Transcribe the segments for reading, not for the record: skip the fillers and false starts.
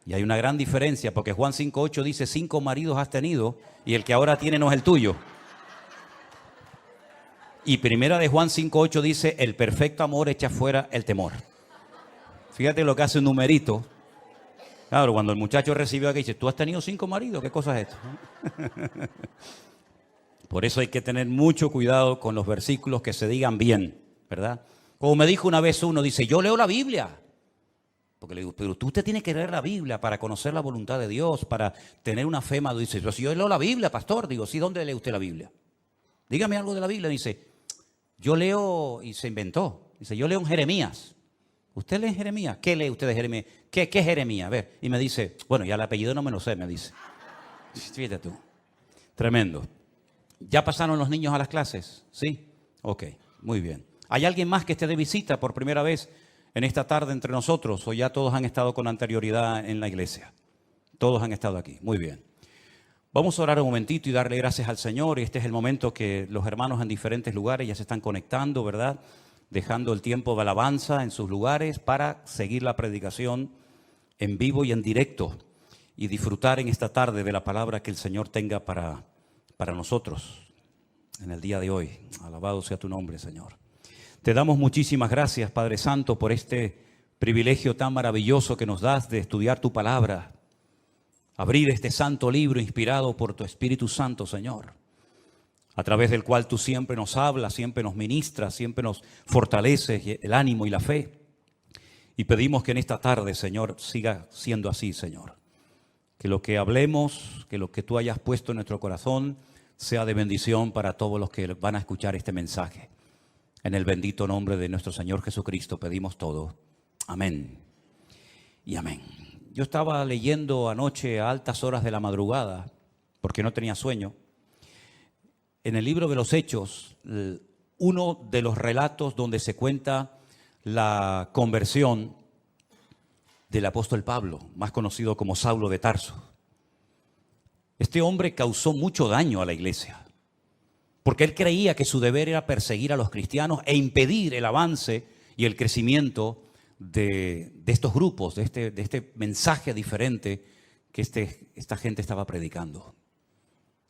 Y hay una gran diferencia porque Juan 5:8 dice 5 maridos has tenido y el que ahora tiene no es el tuyo. Y primera de Juan 5:8 dice el perfecto amor echa fuera el temor. Fíjate lo que hace un numerito. Claro, cuando el muchacho recibió aquí dice, ¿tú has tenido 5 maridos? ¿Qué cosa es esto? Por eso hay que tener mucho cuidado con los versículos que se digan bien, ¿verdad? Como me dijo una vez uno, dice, yo leo la Biblia. Porque le digo, pero usted tiene que leer la Biblia para conocer la voluntad de Dios, para tener una fe madura. Dice, si yo leo la Biblia, pastor. Digo, sí, ¿dónde lee usted la Biblia? Dígame algo de la Biblia. Dice, yo leo, y se inventó. Dice, yo leo en Jeremías. ¿Usted lee en Jeremías? ¿Qué lee usted de Jeremías? ¿Qué es Jeremías? A ver, y me dice, bueno, ya el apellido no me lo sé, me dice. Fíjate tú. Tremendo. ¿Ya pasaron los niños a las clases? ¿Sí? Ok, muy bien. ¿Hay alguien más que esté de visita por primera vez en esta tarde entre nosotros? ¿O ya todos han estado con anterioridad en la iglesia? Todos han estado aquí. Muy bien. Vamos a orar un momentito y darle gracias al Señor. Este es el momento que los hermanos en diferentes lugares ya se están conectando, ¿verdad? Dejando el tiempo de alabanza en sus lugares para seguir la predicación en vivo y en directo y disfrutar en esta tarde de la palabra que el Señor tenga para nosotros en el día de hoy. Alabado sea tu nombre, Señor. Te damos muchísimas gracias, Padre Santo, por este privilegio tan maravilloso que nos das de estudiar tu palabra, abrir este santo libro inspirado por tu Espíritu Santo, Señor, a través del cual tú siempre nos hablas, siempre nos ministras, siempre nos fortaleces el ánimo y la fe. Y pedimos que en esta tarde, Señor, siga siendo así, Señor. Que lo que hablemos, que lo que tú hayas puesto en nuestro corazón sea de bendición para todos los que van a escuchar este mensaje. En el bendito nombre de nuestro Señor Jesucristo pedimos todo. Amén y amén. Yo estaba leyendo anoche a altas horas de la madrugada, porque no tenía sueño, en el libro de los Hechos, uno de los relatos donde se cuenta la conversión del apóstol Pablo, más conocido como Saulo de Tarso. Este hombre causó mucho daño a la iglesia, porque él creía que su deber era perseguir a los cristianos e impedir el avance y el crecimiento de estos grupos, de este mensaje diferente que esta gente estaba predicando.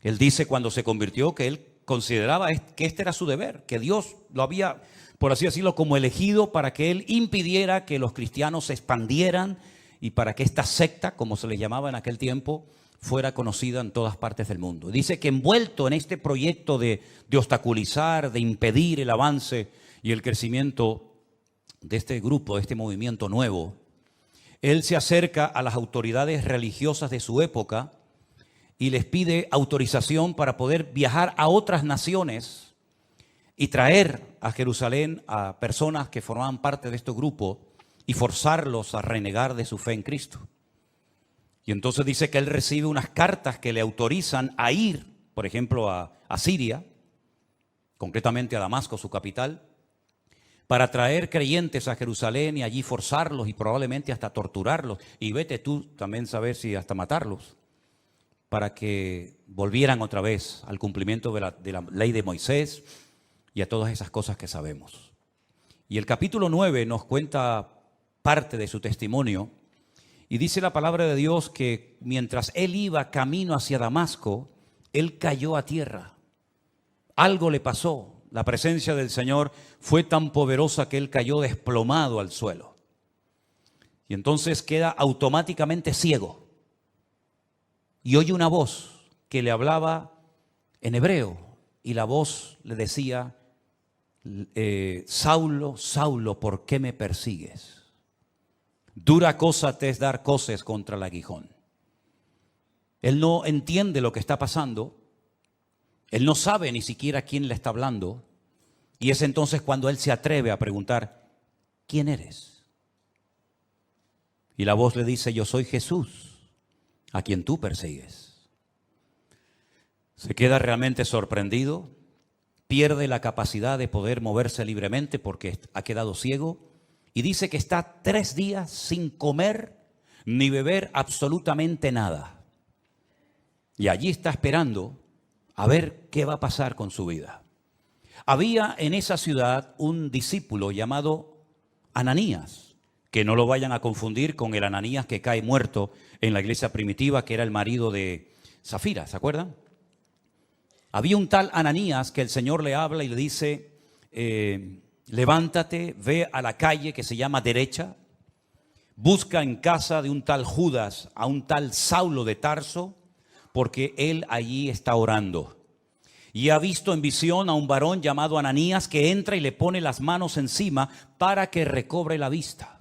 Él dice cuando se convirtió que él consideraba que este era su deber, que Dios lo había, por así decirlo, como elegido para que él impidiera que los cristianos se expandieran y para que esta secta, como se les llamaba en aquel tiempo, fuera conocida en todas partes del mundo. Dice que envuelto en este proyecto de obstaculizar, de impedir el avance y el crecimiento de este grupo, de este movimiento nuevo, él se acerca a las autoridades religiosas de su época y les pide autorización para poder viajar a otras naciones y traer a Jerusalén a personas que formaban parte de este grupo y forzarlos a renegar de su fe en Cristo. Y entonces dice que él recibe unas cartas que le autorizan a ir, por ejemplo, a Siria, concretamente a Damasco, su capital, para traer creyentes a Jerusalén y allí forzarlos y probablemente hasta torturarlos. Y vete tú también saber si hasta matarlos, para que volvieran otra vez al cumplimiento de la ley de Moisés y a todas esas cosas que sabemos. Y el capítulo 9 nos cuenta parte de su testimonio y dice la palabra de Dios que mientras él iba camino hacia Damasco, él cayó a tierra. Algo le pasó. La presencia del Señor fue tan poderosa que él cayó desplomado al suelo. Y entonces queda automáticamente ciego. Y oye una voz que le hablaba en hebreo y la voz le decía, Saulo, Saulo, ¿por qué me persigues? Dura cosa te es dar coces contra el aguijón. Él no entiende lo que está pasando, él no sabe ni siquiera quién le está hablando y es entonces cuando él se atreve a preguntar, ¿quién eres? Y la voz le dice, yo soy Jesús, a quien tú persigues. Se queda realmente sorprendido, pierde la capacidad de poder moverse libremente porque ha quedado ciego y dice que está 3 días sin comer ni beber absolutamente nada. Y allí está esperando a ver qué va a pasar con su vida. Había en esa ciudad un discípulo llamado Ananías, que no lo vayan a confundir con el Ananías que cae muerto en la iglesia primitiva, que era el marido de Zafira, ¿se acuerdan? Había un tal Ananías que el Señor le habla y le dice, levántate, ve a la calle que se llama derecha, busca en casa de un tal Judas a un tal Saulo de Tarso, porque él allí está orando. Y ha visto en visión a un varón llamado Ananías que entra y le pone las manos encima para que recobre la vista.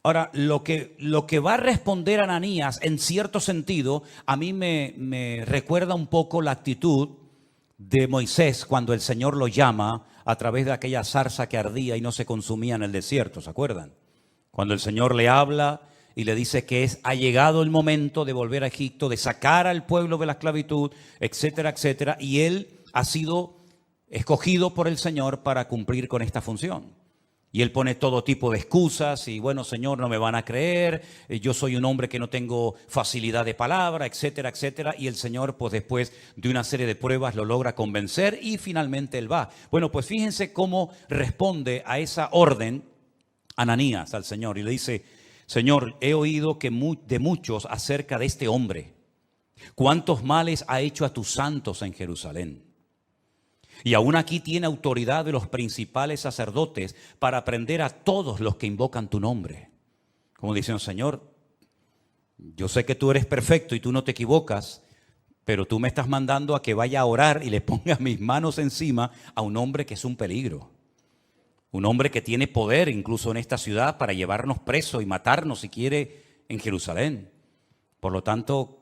Ahora, lo que va a responder Ananías, en cierto sentido, a mí me recuerda un poco la actitud de Moisés cuando el Señor lo llama a través de aquella zarza que ardía y no se consumía en el desierto, ¿se acuerdan? Cuando el Señor le habla y le dice que ha llegado el momento de volver a Egipto, de sacar al pueblo de la esclavitud, etcétera, etcétera, y él ha sido escogido por el Señor para cumplir con esta función. Y él pone todo tipo de excusas y bueno, Señor, no me van a creer, yo soy un hombre que no tengo facilidad de palabra, etcétera, etcétera. Y el Señor, pues después de una serie de pruebas, lo logra convencer y finalmente él va. Bueno, pues fíjense cómo responde a esa orden Ananías al Señor y le dice, Señor, he oído de muchos acerca de este hombre, cuántos males ha hecho a tus santos en Jerusalén. Y aún aquí tiene autoridad de los principales sacerdotes para prender a todos los que invocan tu nombre. Como diciendo, Señor, yo sé que tú eres perfecto y tú no te equivocas, pero tú me estás mandando a que vaya a orar y le ponga mis manos encima a un hombre que es un peligro. Un hombre que tiene poder incluso en esta ciudad para llevarnos presos y matarnos si quiere en Jerusalén. Por lo tanto,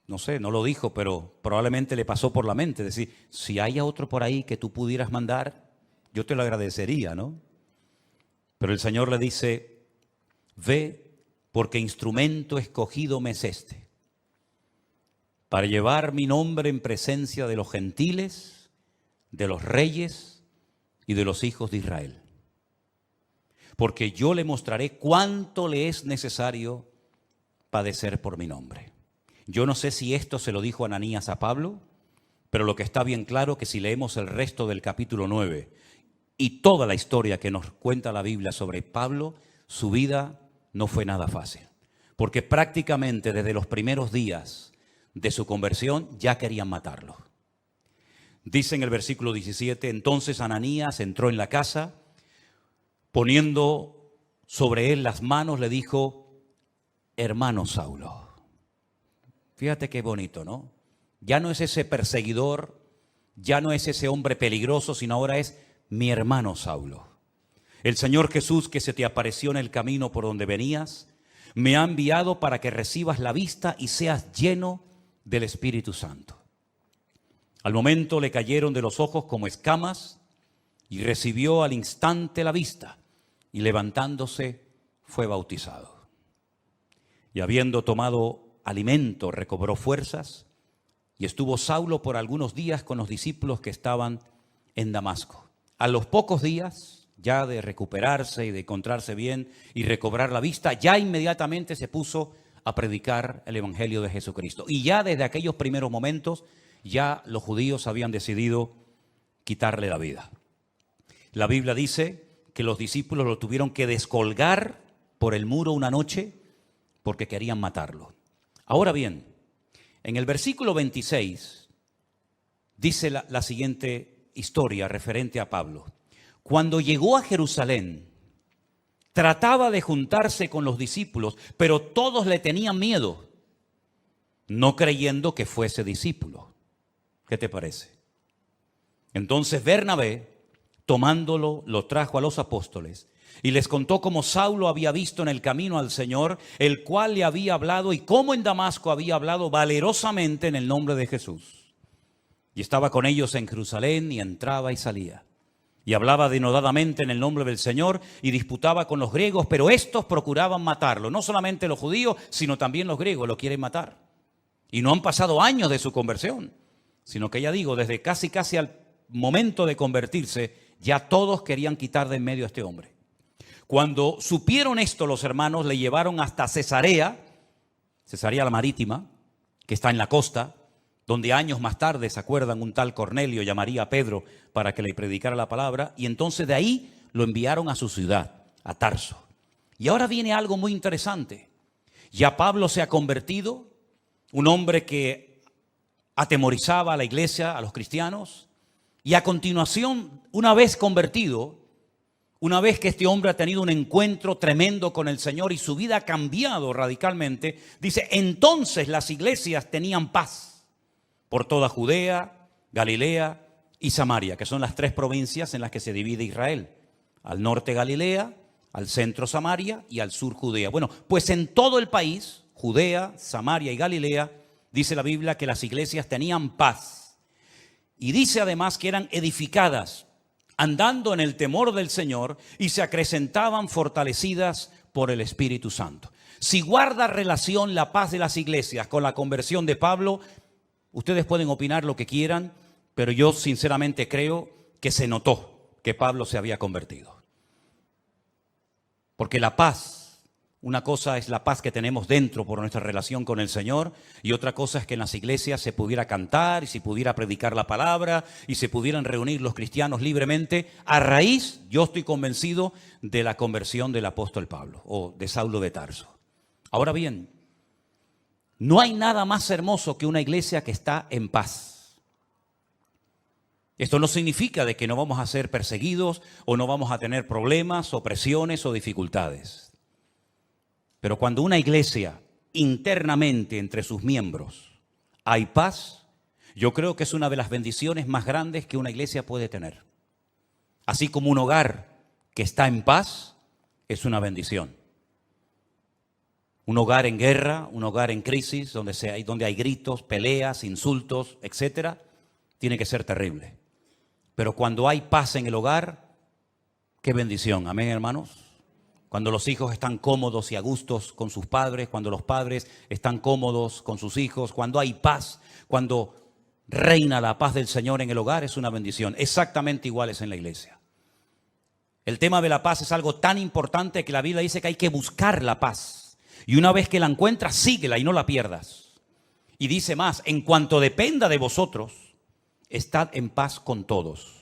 no sé, no lo dijo, pero probablemente le pasó por la mente. Decir, si hay otro por ahí que tú pudieras mandar, yo te lo agradecería, ¿no? Pero el Señor le dice, ve, porque instrumento escogido me es este, para llevar mi nombre en presencia de los gentiles, de los reyes y de los hijos de Israel. Porque yo le mostraré cuánto le es necesario padecer por mi nombre. Yo no sé si esto se lo dijo Ananías a Pablo, pero lo que está bien claro que si leemos el resto del capítulo 9 y toda la historia que nos cuenta la Biblia sobre Pablo, su vida no fue nada fácil. Porque prácticamente desde los primeros días de su conversión ya querían matarlo. Dice en el versículo 17, entonces Ananías entró en la casa, poniendo sobre él las manos, le dijo, hermano Saulo. Fíjate qué bonito, ¿no? Ya no es ese perseguidor, ya no es ese hombre peligroso, sino ahora es mi hermano Saulo. El Señor Jesús que se te apareció en el camino por donde venías, me ha enviado para que recibas la vista y seas lleno del Espíritu Santo. Al momento le cayeron de los ojos como escamas y recibió al instante la vista y levantándose fue bautizado. Y habiendo tomado alimento, recobró fuerzas y estuvo Saulo por algunos días con los discípulos que estaban en Damasco. A los pocos días, ya de recuperarse y de encontrarse bien y recobrar la vista, ya inmediatamente se puso a predicar el Evangelio de Jesucristo. Y ya desde aquellos primeros momentos, ya los judíos habían decidido quitarle la vida. La Biblia dice que los discípulos lo tuvieron que descolgar por el muro una noche porque querían matarlo. Ahora bien, en el versículo 26 dice la siguiente historia referente a Pablo. Cuando llegó a Jerusalén, trataba de juntarse con los discípulos, pero todos le tenían miedo, no creyendo que fuese discípulo. ¿Qué te parece? Entonces Bernabé, tomándolo, lo trajo a los apóstoles y les contó cómo Saulo había visto en el camino al Señor, el cual le había hablado, y cómo en Damasco había hablado valerosamente en el nombre de Jesús. Y estaba con ellos en Jerusalén y entraba y salía. Y hablaba denodadamente en el nombre del Señor y disputaba con los griegos, pero estos procuraban matarlo. No solamente los judíos, sino también los griegos lo quieren matar. Y no han pasado años de su conversión, sino que ya digo, desde casi al momento de convertirse, ya todos querían quitar de en medio a este hombre. Cuando supieron esto, los hermanos le llevaron hasta Cesarea la Marítima, que está en la costa, donde años más tarde, ¿se acuerdan? Un tal Cornelio llamaría a Pedro para que le predicara la palabra, y entonces de ahí lo enviaron a su ciudad, a Tarso. Y ahora viene algo muy interesante. Ya Pablo se ha convertido, un hombre que atemorizaba a la iglesia, a los cristianos, y a continuación, una vez convertido, una vez que este hombre ha tenido un encuentro tremendo con el Señor y su vida ha cambiado radicalmente, dice, entonces las iglesias tenían paz por toda Judea, Galilea y Samaria, que son las 3 provincias en las que se divide Israel. Al norte Galilea, al centro Samaria y al sur Judea. Bueno, pues en todo el país, Judea, Samaria y Galilea, dice la Biblia que las iglesias tenían paz. Y dice además que eran edificadas, andando en el temor del Señor, y se acrecentaban fortalecidas por el Espíritu Santo. Si guarda relación la paz de las iglesias con la conversión de Pablo, ustedes pueden opinar lo que quieran, pero yo sinceramente creo que se notó que Pablo se había convertido. Porque la paz, una cosa es la paz que tenemos dentro por nuestra relación con el Señor, y otra cosa es que en las iglesias se pudiera cantar y se pudiera predicar la palabra y se pudieran reunir los cristianos libremente a raíz, yo estoy convencido, de la conversión del apóstol Pablo o de Saulo de Tarso. Ahora bien, no hay nada más hermoso que una iglesia que está en paz. Esto no significa de que no vamos a ser perseguidos o no vamos a tener problemas o presiones o dificultades. Pero cuando una iglesia internamente entre sus miembros hay paz, yo creo que es una de las bendiciones más grandes que una iglesia puede tener. Así como un hogar que está en paz es una bendición. Un hogar en guerra, un hogar en crisis, donde hay gritos, peleas, insultos, etcétera, tiene que ser terrible. Pero cuando hay paz en el hogar, qué bendición. Amén, hermanos. Cuando los hijos están cómodos y a gustos con sus padres, cuando los padres están cómodos con sus hijos, cuando hay paz, cuando reina la paz del Señor en el hogar, es una bendición. Exactamente igual es en la iglesia. El tema de la paz es algo tan importante que la Biblia dice que hay que buscar la paz. Y una vez que la encuentras, síguela y no la pierdas. Y dice más, en cuanto dependa de vosotros, estad en paz con todos.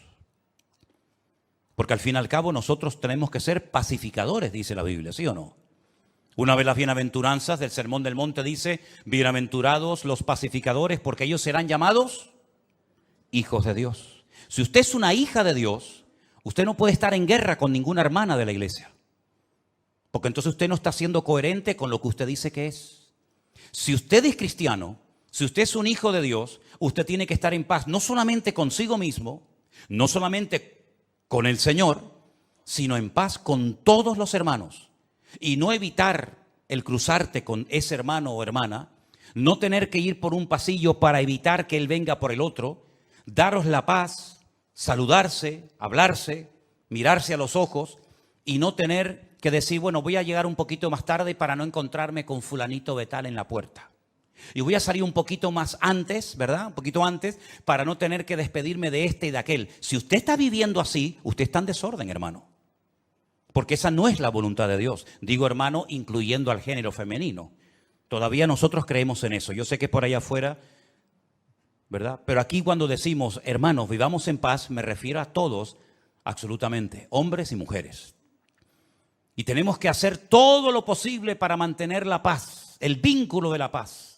Porque al fin y al cabo nosotros tenemos que ser pacificadores, dice la Biblia, ¿sí o no? Una de las bienaventuranzas del Sermón del Monte dice, bienaventurados los pacificadores, porque ellos serán llamados hijos de Dios. Si usted es una hija de Dios, usted no puede estar en guerra con ninguna hermana de la iglesia. Porque entonces usted no está siendo coherente con lo que usted dice que es. Si usted es cristiano, si usted es un hijo de Dios, usted tiene que estar en paz, no solamente consigo mismo, no solamente con el Señor, sino en paz con todos los hermanos. Y no evitar el cruzarte con ese hermano o hermana, no tener que ir por un pasillo para evitar que él venga por el otro, daros la paz, saludarse, hablarse, mirarse a los ojos y no tener que decir, bueno, voy a llegar un poquito más tarde para no encontrarme con fulanito de tal en la puerta. Y voy a salir un poquito más antes, ¿verdad? Un poquito antes, para no tener que despedirme de este y de aquel. Si usted está viviendo así, usted está en desorden, hermano. Porque esa no es la voluntad de Dios. Digo, hermano, incluyendo al género femenino. Todavía nosotros creemos en eso. Yo sé que por allá afuera, ¿verdad? Pero aquí cuando decimos, hermanos, vivamos en paz, me refiero a todos, absolutamente, hombres y mujeres. Y tenemos que hacer todo lo posible para mantener la paz, el vínculo de la paz.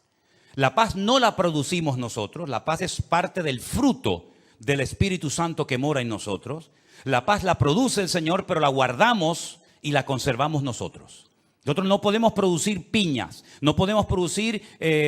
La paz no la producimos nosotros, la paz es parte del fruto del Espíritu Santo que mora en nosotros. La paz la produce el Señor, pero la guardamos y la conservamos nosotros. Nosotros no podemos producir piñas, no podemos producir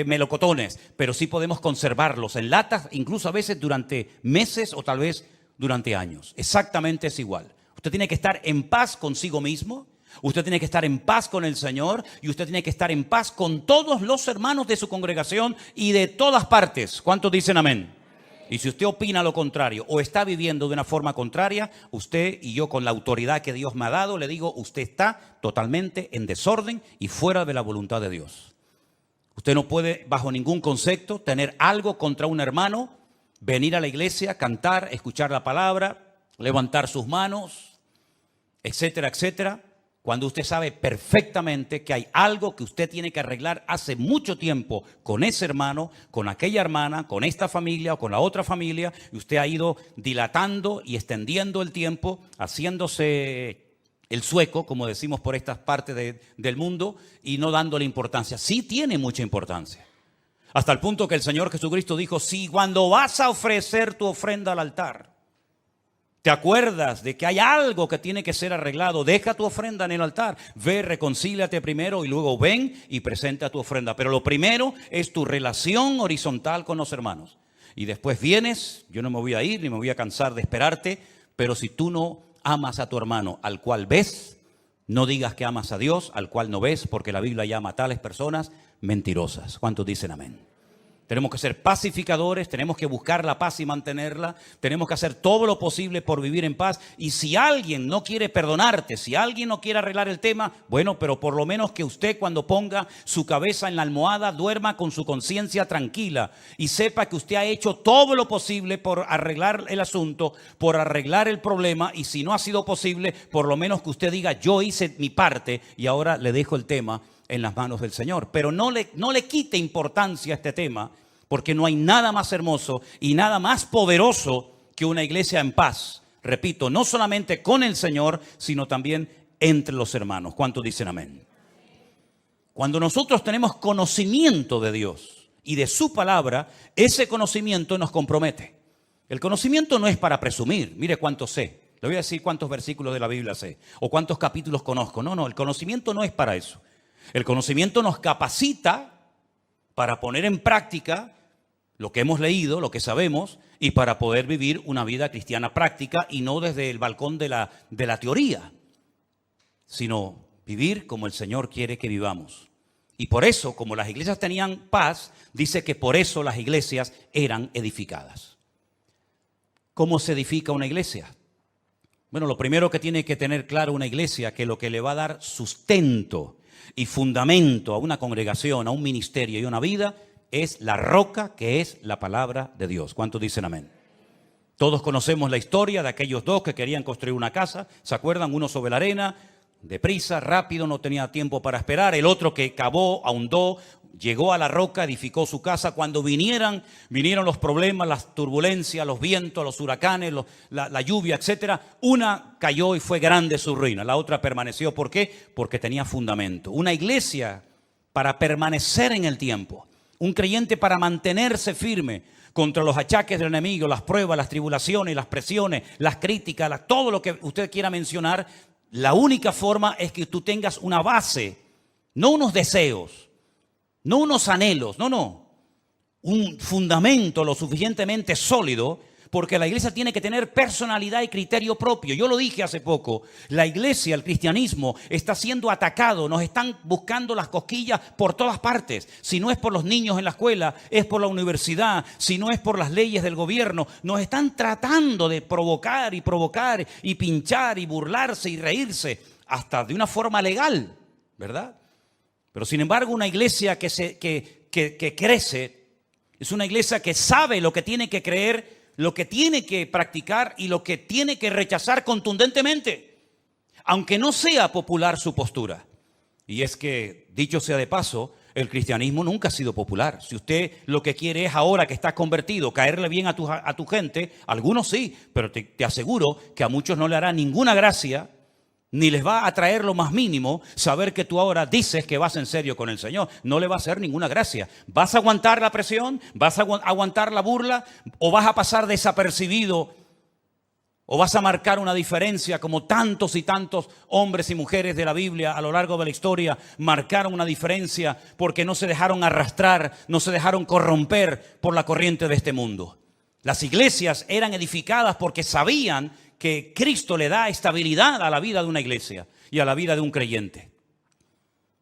melocotones, pero sí podemos conservarlos en latas, incluso a veces durante meses o tal vez durante años. Exactamente es igual. Usted tiene que estar en paz consigo mismo. Usted tiene que estar en paz con el Señor y usted tiene que estar en paz con todos los hermanos de su congregación y de todas partes. ¿Cuántos dicen amén? Y si usted opina lo contrario o está viviendo de una forma contraria, usted y yo con la autoridad que Dios me ha dado, le digo, usted está totalmente en desorden y fuera de la voluntad de Dios. Usted no puede, bajo ningún concepto, tener algo contra un hermano, venir a la iglesia, cantar, escuchar la palabra, levantar sus manos, etcétera, etcétera. Cuando usted sabe perfectamente que hay algo que usted tiene que arreglar hace mucho tiempo con ese hermano, con aquella hermana, con esta familia o con la otra familia, y usted ha ido dilatando y extendiendo el tiempo, haciéndose el sueco, como decimos por estas partes del mundo, y no dándole importancia. Sí tiene mucha importancia. Hasta el punto que el Señor Jesucristo dijo, si cuando vas a ofrecer tu ofrenda al altar, te acuerdas de que hay algo que tiene que ser arreglado, deja tu ofrenda en el altar, ve, reconcíliate primero y luego ven y presenta tu ofrenda. Pero lo primero es tu relación horizontal con los hermanos. Y después vienes, yo no me voy a ir ni me voy a cansar de esperarte, pero si tú no amas a tu hermano al cual ves, no digas que amas a Dios al cual no ves, porque la Biblia llama a tales personas mentirosas. ¿Cuántos dicen amén? Tenemos que ser pacificadores, tenemos que buscar la paz y mantenerla, tenemos que hacer todo lo posible por vivir en paz. Y si alguien no quiere perdonarte, si alguien no quiere arreglar el tema, bueno, pero por lo menos que usted cuando ponga su cabeza en la almohada duerma con su conciencia tranquila y sepa que usted ha hecho todo lo posible por arreglar el asunto, por arreglar el problema, y si no ha sido posible, por lo menos que usted diga, yo hice mi parte y ahora le dejo el tema en las manos del Señor. Pero no le quite importancia a este tema, porque no hay nada más hermoso y nada más poderoso que una iglesia en paz. Repito, no solamente con el Señor, sino también entre los hermanos. ¿Cuántos dicen amén? Cuando nosotros tenemos conocimiento de Dios y de su palabra, ese conocimiento nos compromete. El conocimiento no es para presumir. Mire cuánto sé. Le voy a decir cuántos versículos de la Biblia sé o cuántos capítulos conozco. No, el conocimiento no es para eso. El conocimiento nos capacita para poner en práctica lo que hemos leído, lo que sabemos, y para poder vivir una vida cristiana práctica y no desde el balcón de la teoría, sino vivir como el Señor quiere que vivamos. Y por eso, como las iglesias tenían paz, dice que por eso las iglesias eran edificadas. ¿Cómo se edifica una iglesia? Bueno, lo primero que tiene que tener claro una iglesia, que lo que le va a dar sustento y fundamento a una congregación, a un ministerio y a una vida, es la roca que es la palabra de Dios. ¿Cuántos dicen amén? Todos conocemos la historia de aquellos dos que querían construir una casa. ¿Se acuerdan? Uno sobre la arena, deprisa, rápido, no tenía tiempo para esperar. El otro que cavó, ahondó, llegó a la roca, edificó su casa. Cuando vinieron los problemas, las turbulencias, los vientos, los huracanes, la lluvia, etcétera, una cayó y fue grande su ruina. La otra permaneció. ¿Por qué? Porque tenía fundamento. Una iglesia para permanecer en el tiempo. Un creyente para mantenerse firme contra los achaques del enemigo, las pruebas, las tribulaciones, las presiones, las críticas, todo lo que usted quiera mencionar. La única forma es que tú tengas una base, no unos deseos, no unos anhelos, no. Un fundamento lo suficientemente sólido, porque la iglesia tiene que tener personalidad y criterio propio. Yo lo dije hace poco, la iglesia, el cristianismo, está siendo atacado, nos están buscando las cosquillas por todas partes. Si no es por los niños en la escuela, es por la universidad, si no es por las leyes del gobierno, nos están tratando de provocar y pinchar y burlarse y reírse, hasta de una forma legal, ¿verdad? Pero sin embargo, una iglesia que crece, es una iglesia que sabe lo que tiene que creer, lo que tiene que practicar y lo que tiene que rechazar contundentemente, aunque no sea popular su postura. Y es que, dicho sea de paso, el cristianismo nunca ha sido popular. Si usted lo que quiere es ahora que está convertido, caerle bien a tu gente, algunos sí, pero te aseguro que a muchos no le hará ninguna gracia, ni les va a traer lo más mínimo saber que tú ahora dices que vas en serio con el Señor. No le va a hacer ninguna gracia. ¿Vas a aguantar la presión? ¿Vas a aguantar la burla? ¿O vas a pasar desapercibido? ¿O vas a marcar una diferencia como tantos y tantos hombres y mujeres de la Biblia a lo largo de la historia marcaron una diferencia porque no se dejaron arrastrar, no se dejaron corromper por la corriente de este mundo? Las iglesias eran edificadas porque sabían que Cristo le da estabilidad a la vida de una iglesia y a la vida de un creyente.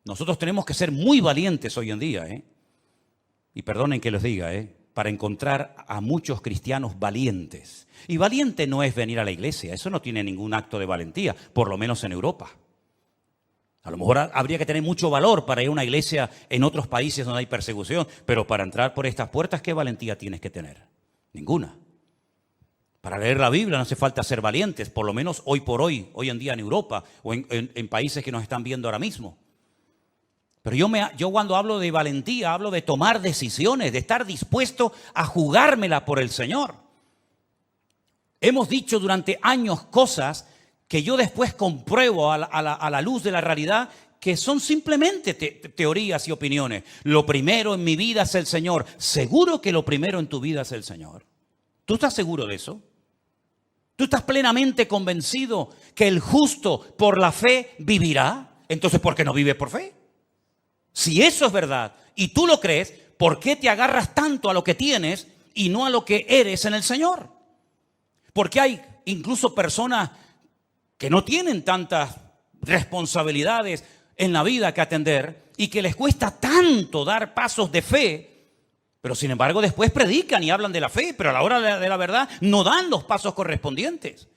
Nosotros tenemos que ser muy valientes hoy en día, y perdonen que les diga, para encontrar a muchos cristianos valientes. Y valiente no es venir a la iglesia, eso no tiene ningún acto de valentía, por lo menos en Europa. A lo mejor habría que tener mucho valor para ir a una iglesia en otros países donde hay persecución, pero para entrar por estas puertas, ¿qué valentía tienes que tener? Ninguna. Para leer la Biblia no hace falta ser valientes, por lo menos hoy por hoy, hoy en día en Europa o en países que nos están viendo ahora mismo. Pero yo cuando hablo de valentía, hablo de tomar decisiones, de estar dispuesto a jugármela por el Señor. Hemos dicho durante años cosas que yo después compruebo a la luz de la realidad que son simplemente teorías y opiniones. Lo primero en mi vida es el Señor. Seguro que lo primero en tu vida es el Señor. ¿Tú estás seguro de eso? ¿Tú estás plenamente convencido que el justo por la fe vivirá? Entonces, ¿por qué no vive por fe? Si eso es verdad y tú lo crees, ¿por qué te agarras tanto a lo que tienes y no a lo que eres en el Señor? Porque hay incluso personas que no tienen tantas responsabilidades en la vida que atender y que les cuesta tanto dar pasos de fe, pero sin embargo después predican y hablan de la fe, pero a la hora de la verdad no dan los pasos correspondientes.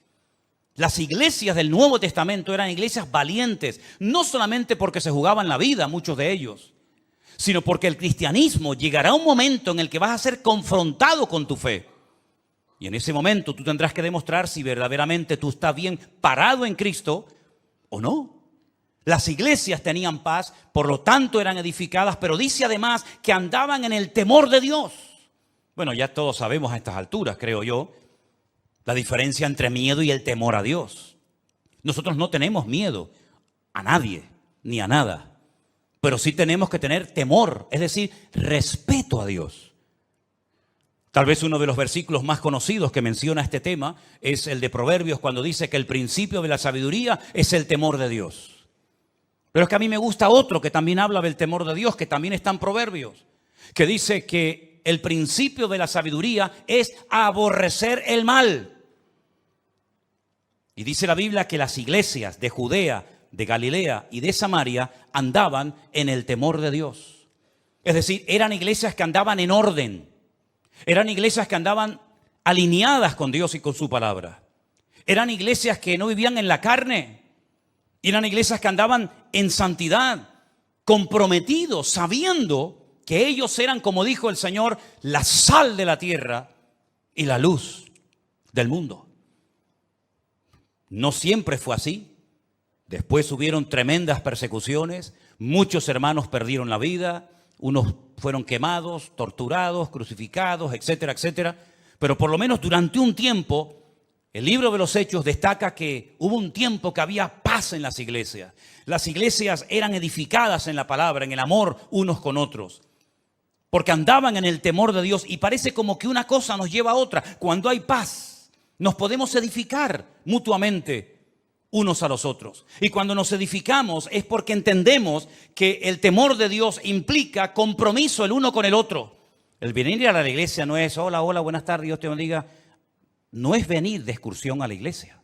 Las iglesias del Nuevo Testamento eran iglesias valientes, no solamente porque se jugaban la vida, muchos de ellos, sino porque el cristianismo llegará a un momento en el que vas a ser confrontado con tu fe. Y en ese momento tú tendrás que demostrar si verdaderamente tú estás bien parado en Cristo o no. Las iglesias tenían paz, por lo tanto eran edificadas, pero dice además que andaban en el temor de Dios. Bueno, ya todos sabemos a estas alturas, creo yo, la diferencia entre miedo y el temor a Dios. Nosotros no tenemos miedo a nadie ni a nada, pero sí tenemos que tener temor, es decir, respeto a Dios. Tal vez uno de los versículos más conocidos que menciona este tema es el de Proverbios, cuando dice que el principio de la sabiduría es el temor de Dios. Pero es que a mí me gusta otro que también habla del temor de Dios, que también está en Proverbios, que dice que el principio de la sabiduría es aborrecer el mal. Y dice la Biblia que las iglesias de Judea, de Galilea y de Samaria andaban en el temor de Dios. Es decir, eran iglesias que andaban en orden. Eran iglesias que andaban alineadas con Dios y con su palabra. Eran iglesias que no vivían en la carne. Eran iglesias que andaban en santidad, comprometidos, sabiendo que ellos eran, como dijo el Señor, la sal de la tierra y la luz del mundo. No siempre fue así. Después hubieron tremendas persecuciones, muchos hermanos perdieron la vida, unos fueron quemados, torturados, crucificados, etcétera, etcétera. Pero por lo menos durante un tiempo, el libro de los Hechos destaca que hubo un tiempo que había paz en las iglesias. Las iglesias eran edificadas en la palabra, en el amor unos con otros, porque andaban en el temor de Dios. Y parece como que una cosa nos lleva a otra. Cuando hay paz, nos podemos edificar mutuamente unos a los otros. Y cuando nos edificamos es porque entendemos que el temor de Dios implica compromiso el uno con el otro. El venir a la iglesia no es hola, hola, buenas tardes, Dios te bendiga. No es venir de excursión a la iglesia.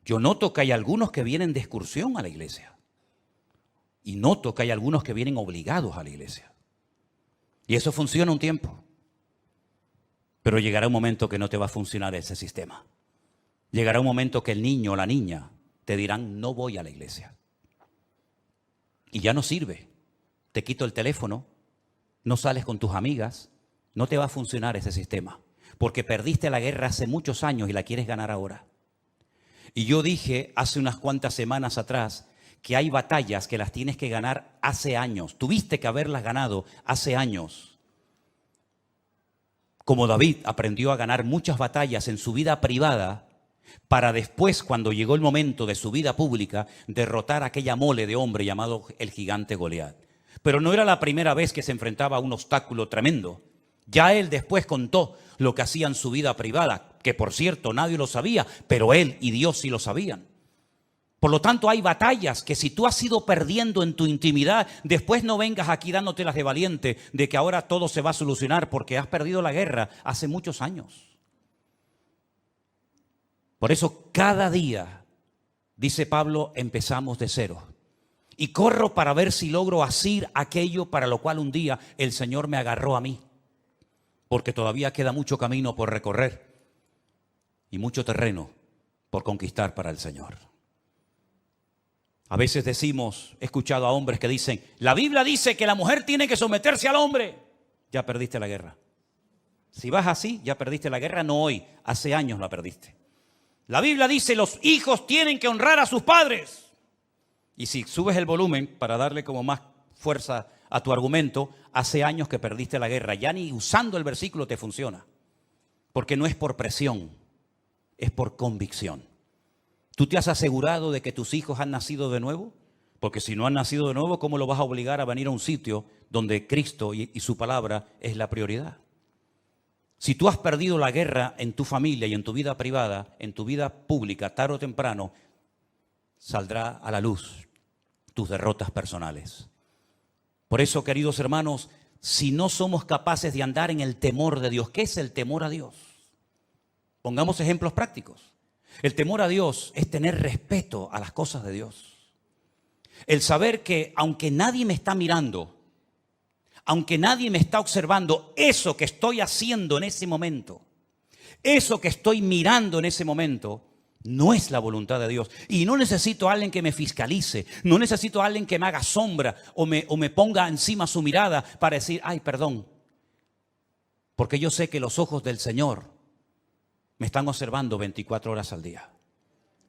Yo noto que hay algunos que vienen de excursión a la iglesia. Y noto que hay algunos que vienen obligados a la iglesia. Y eso funciona un tiempo. Pero llegará un momento que no te va a funcionar ese sistema. Llegará un momento que el niño o la niña te dirán, no voy a la iglesia. Y ya no sirve. Te quito el teléfono, no sales con tus amigas, no te va a funcionar ese sistema. Porque perdiste la guerra hace muchos años y la quieres ganar ahora. Y yo dije hace unas cuantas semanas atrás que hay batallas que las tienes que ganar hace años. Tuviste que haberlas ganado hace años. Como David aprendió a ganar muchas batallas en su vida privada, para después, cuando llegó el momento de su vida pública, derrotar a aquella mole de hombre llamado el gigante Goliat. Pero no era la primera vez que se enfrentaba a un obstáculo tremendo. Ya él después contó lo que hacía en su vida privada, que por cierto nadie lo sabía, pero él y Dios sí lo sabían. Por lo tanto, hay batallas que si tú has ido perdiendo en tu intimidad, después no vengas aquí dándotelas de valiente, de que ahora todo se va a solucionar porque has perdido la guerra hace muchos años. Por eso cada día, dice Pablo, empezamos de cero. Y corro para ver si logro asir aquello para lo cual un día el Señor me agarró a mí. Porque todavía queda mucho camino por recorrer y mucho terreno por conquistar para el Señor. A veces decimos, he escuchado a hombres que dicen, la Biblia dice que la mujer tiene que someterse al hombre. Ya perdiste la guerra. Si vas así, ya perdiste la guerra, no hoy, hace años la perdiste. La Biblia dice, los hijos tienen que honrar a sus padres. Y si subes el volumen para darle como más fuerza a tu argumento, hace años que perdiste la guerra. Ya ni usando el versículo te funciona. Porque no es por presión, es por convicción. ¿Tú te has asegurado de que tus hijos han nacido de nuevo? Porque si no han nacido de nuevo, ¿cómo lo vas a obligar a venir a un sitio donde Cristo y su palabra es la prioridad? Si tú has perdido la guerra en tu familia y en tu vida privada, en tu vida pública, tarde o temprano, saldrá a la luz tus derrotas personales. Por eso, queridos hermanos, si no somos capaces de andar en el temor de Dios, ¿qué es el temor a Dios? Pongamos ejemplos prácticos. El temor a Dios es tener respeto a las cosas de Dios. El saber que aunque nadie me está mirando, aunque nadie me está observando, eso que estoy haciendo en ese momento, eso que estoy mirando en ese momento, no es la voluntad de Dios. Y no necesito a alguien que me fiscalice, no necesito a alguien que me haga sombra o me ponga encima su mirada para decir, ay, perdón. Porque yo sé que los ojos del Señor me están observando 24 horas al día.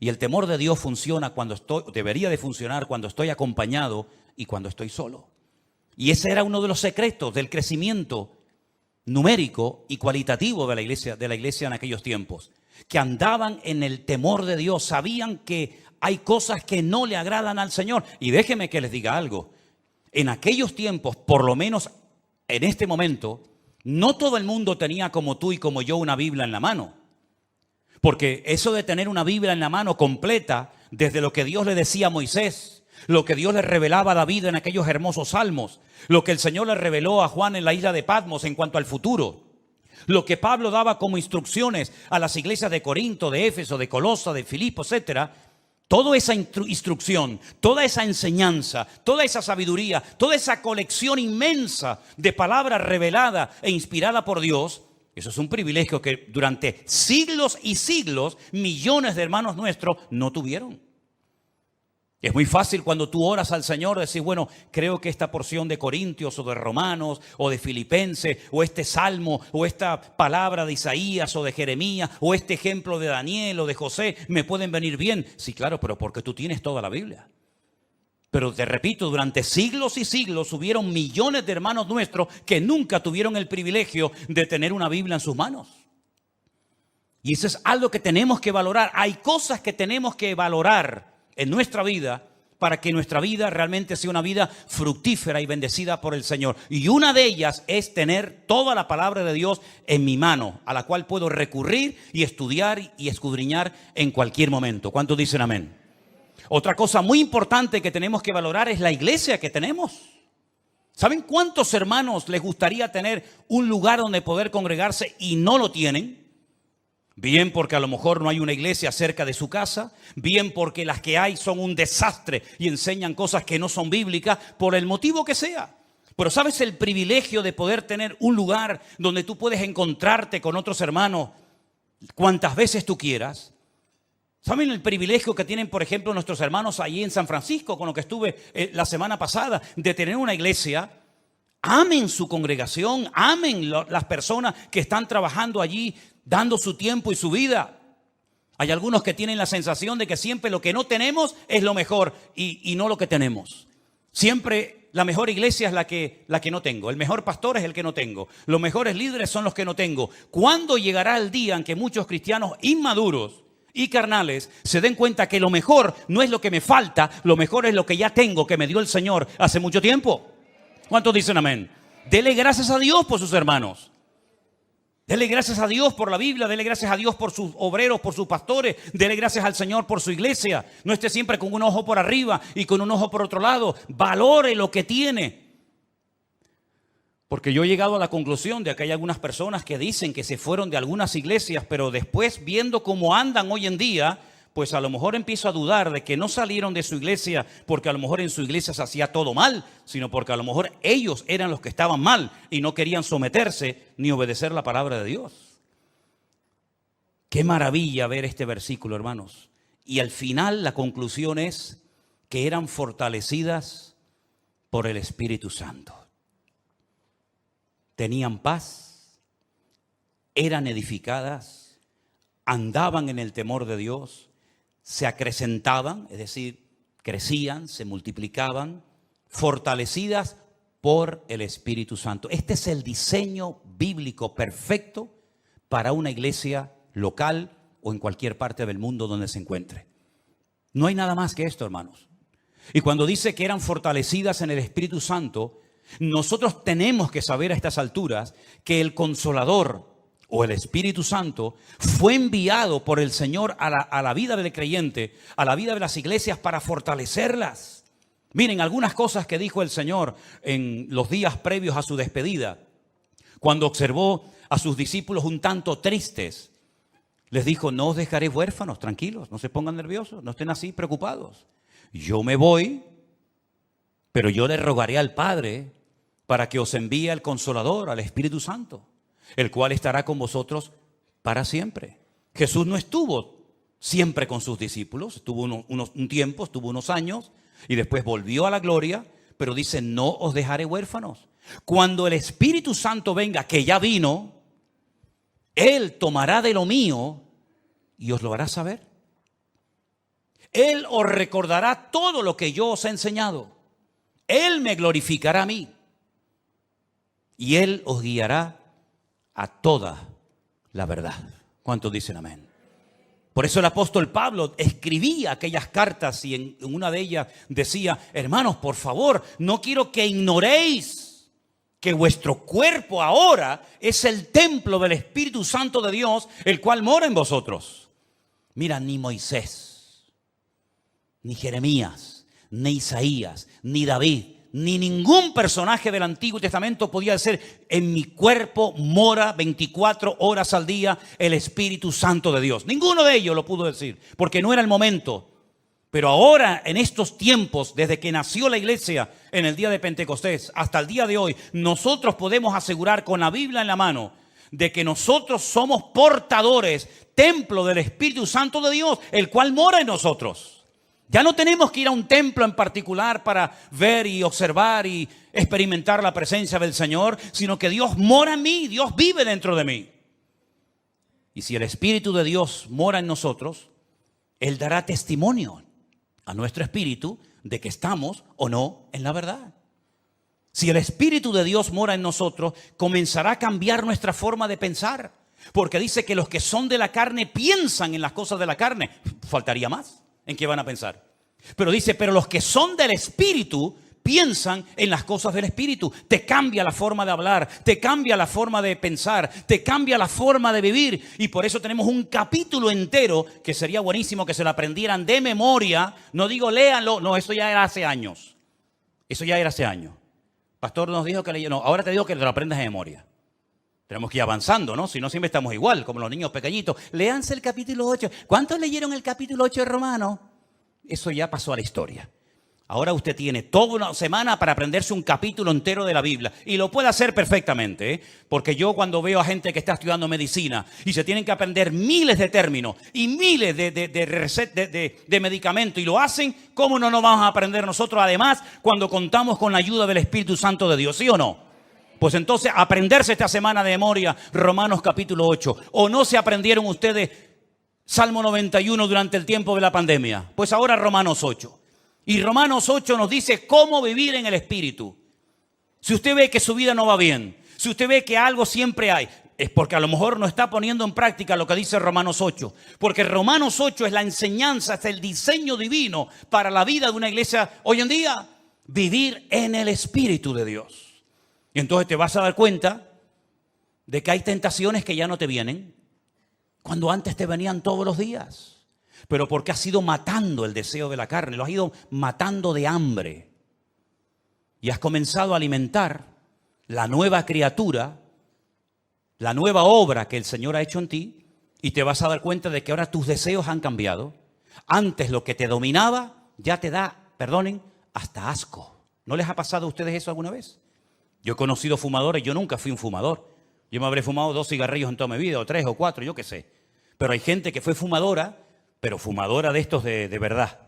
Y el temor de Dios funciona debería de funcionar cuando estoy acompañado y cuando estoy solo. Y ese era uno de los secretos del crecimiento numérico y cualitativo de la iglesia en aquellos tiempos. Que andaban en el temor de Dios, sabían que hay cosas que no le agradan al Señor. Y déjenme que les diga algo. En aquellos tiempos, por lo menos en este momento, no todo el mundo tenía como tú y como yo una Biblia en la mano. Porque eso de tener una Biblia en la mano completa, desde lo que Dios le decía a Moisés, lo que Dios le revelaba a David en aquellos hermosos salmos, lo que el Señor le reveló a Juan en la isla de Patmos en cuanto al futuro, lo que Pablo daba como instrucciones a las iglesias de Corinto, de Éfeso, de Colosa, de Filipo, etcétera. Toda esa instrucción, toda esa enseñanza, toda esa sabiduría, toda esa colección inmensa de palabras revelada e inspirada por Dios, eso es un privilegio que durante siglos y siglos millones de hermanos nuestros no tuvieron. Es muy fácil cuando tú oras al Señor decir, bueno, creo que esta porción de Corintios o de Romanos o de Filipenses o este salmo o esta palabra de Isaías o de Jeremías o este ejemplo de Daniel o de José me pueden venir bien. Sí, claro, pero porque tú tienes toda la Biblia. Pero te repito, durante siglos y siglos hubieron millones de hermanos nuestros que nunca tuvieron el privilegio de tener una Biblia en sus manos. Y eso es algo que tenemos que valorar. Hay cosas que tenemos que valorar en nuestra vida para que nuestra vida realmente sea una vida fructífera y bendecida por el Señor. Y una de ellas es tener toda la palabra de Dios en mi mano, a la cual puedo recurrir y estudiar y escudriñar en cualquier momento. ¿Cuántos dicen amén? Otra cosa muy importante que tenemos que valorar es la iglesia que tenemos. ¿Saben cuántos hermanos les gustaría tener un lugar donde poder congregarse y no lo tienen? Bien porque a lo mejor no hay una iglesia cerca de su casa, bien porque las que hay son un desastre y enseñan cosas que no son bíblicas, por el motivo que sea. Pero ¿sabes el privilegio de poder tener un lugar donde tú puedes encontrarte con otros hermanos cuantas veces tú quieras? ¿Saben el privilegio que tienen, por ejemplo, nuestros hermanos allí en San Francisco, con lo que estuve la semana pasada, de tener una iglesia? Amen su congregación, amen las personas que están trabajando allí, dando su tiempo y su vida. Hay algunos que tienen la sensación de que siempre lo que no tenemos es lo mejor y no lo que tenemos. Siempre la mejor iglesia es la que no tengo. El mejor pastor es el que no tengo. Los mejores líderes son los que no tengo. ¿Cuándo llegará el día en que muchos cristianos inmaduros y carnales se den cuenta que lo mejor no es lo que me falta, lo mejor es lo que ya tengo, que me dio el Señor hace mucho tiempo? ¿Cuántos dicen amén? Dele gracias a Dios por sus hermanos. Dele gracias a Dios por la Biblia, dele gracias a Dios por sus obreros, por sus pastores, dele gracias al Señor por su iglesia. No esté siempre con un ojo por arriba y con un ojo por otro lado. Valore lo que tiene. Porque yo he llegado a la conclusión de que hay algunas personas que dicen que se fueron de algunas iglesias, pero después viendo cómo andan hoy en día, pues a lo mejor empiezo a dudar de que no salieron de su iglesia porque a lo mejor en su iglesia se hacía todo mal, sino porque a lo mejor ellos eran los que estaban mal y no querían someterse ni obedecer la palabra de Dios. Qué maravilla ver este versículo, hermanos. Y al final la conclusión es que eran fortalecidas por el Espíritu Santo. Tenían paz, eran edificadas, andaban en el temor de Dios, se acrecentaban, es decir, crecían, se multiplicaban, fortalecidas por el Espíritu Santo. Este es el diseño bíblico perfecto para una iglesia local o en cualquier parte del mundo donde se encuentre. No hay nada más que esto, hermanos. Y cuando dice que eran fortalecidas en el Espíritu Santo, nosotros tenemos que saber a estas alturas que el Consolador o el Espíritu Santo fue enviado por el Señor a la vida del creyente, a la vida de las iglesias para fortalecerlas. Miren, algunas cosas que dijo el Señor en los días previos a su despedida, cuando observó a sus discípulos un tanto tristes, les dijo: no os dejaré huérfanos, tranquilos, no se pongan nerviosos, no estén así preocupados. Yo me voy, pero yo le rogaré al Padre para que os envíe al Consolador, al Espíritu Santo, el cual estará con vosotros para siempre. Jesús no estuvo siempre con sus discípulos, estuvo un tiempo, estuvo unos años, y después volvió a la gloria, pero dice: no os dejaré huérfanos. Cuando el Espíritu Santo venga, que ya vino, Él tomará de lo mío y os lo hará saber. Él os recordará todo lo que yo os he enseñado. Él me glorificará a mí. Y Él os guiará a toda la verdad. ¿Cuántos dicen amén? Por eso el apóstol Pablo escribía aquellas cartas y en una de ellas decía: hermanos, por favor, no quiero que ignoréis que vuestro cuerpo ahora es el templo del Espíritu Santo de Dios, el cual mora en vosotros. Mira, ni Moisés, ni Jeremías, ni Isaías, ni David, ni ningún personaje del Antiguo Testamento podía decir: en mi cuerpo mora 24 horas al día el Espíritu Santo de Dios. Ninguno de ellos lo pudo decir, porque no era el momento. Pero ahora, en estos tiempos, desde que nació la iglesia en el día de Pentecostés hasta el día de hoy, nosotros podemos asegurar con la Biblia en la mano de que nosotros somos portadores, templo del Espíritu Santo de Dios, el cual mora en nosotros. Ya no tenemos que ir a un templo en particular para ver y observar y experimentar la presencia del Señor, sino que Dios mora en mí, Dios vive dentro de mí. Y si el Espíritu de Dios mora en nosotros, Él dará testimonio a nuestro espíritu de que estamos o no en la verdad. Si el Espíritu de Dios mora en nosotros, comenzará a cambiar nuestra forma de pensar. Porque dice que los que son de la carne piensan en las cosas de la carne. Faltaría más. ¿En qué van a pensar? Pero dice: pero los que son del Espíritu piensan en las cosas del Espíritu. Te cambia la forma de hablar, te cambia la forma de pensar, te cambia la forma de vivir. Y por eso tenemos un capítulo entero que sería buenísimo que se lo aprendieran de memoria. No digo léanlo, no, eso ya era hace años. Eso ya era hace años. Pastor nos dijo que leyera, no, ahora te digo que te lo aprendas de memoria. Tenemos que ir avanzando, ¿no? Si no, siempre estamos igual, como los niños pequeñitos. Léanse el capítulo 8. ¿Cuántos leyeron el capítulo 8 de Romanos? Eso ya pasó a la historia. Ahora usted tiene toda una semana para aprenderse un capítulo entero de la Biblia. Y lo puede hacer perfectamente, ¿eh? Porque yo cuando veo a gente que está estudiando medicina y se tienen que aprender miles de términos y miles de medicamentos y lo hacen, ¿cómo no nos vamos a aprender nosotros? Además, cuando contamos con la ayuda del Espíritu Santo de Dios, ¿sí o no? Pues entonces aprenderse esta semana de memoria Romanos capítulo 8. ¿O no se aprendieron ustedes Salmo 91 durante el tiempo de la pandemia? Pues ahora Romanos 8. Y Romanos 8 nos dice cómo vivir en el Espíritu. Si usted ve que su vida no va bien, si usted ve que algo siempre hay, es porque a lo mejor no está poniendo en práctica lo que dice Romanos 8. Porque Romanos 8 es la enseñanza, es el diseño divino para la vida de una iglesia hoy en día. Vivir en el Espíritu de Dios. Y entonces te vas a dar cuenta de que hay tentaciones que ya no te vienen, cuando antes te venían todos los días. Pero porque has ido matando el deseo de la carne, lo has ido matando de hambre. Y has comenzado a alimentar la nueva criatura, la nueva obra que el Señor ha hecho en ti. Y te vas a dar cuenta de que ahora tus deseos han cambiado. Antes lo que te dominaba ya te da, perdonen, hasta asco. ¿No les ha pasado a ustedes eso alguna vez? Yo he conocido fumadores, yo nunca fui un fumador. Yo me habré fumado 2 cigarrillos en toda mi vida, o 3 o 4, yo qué sé. Pero hay gente que fue fumadora, pero fumadora de estos de verdad,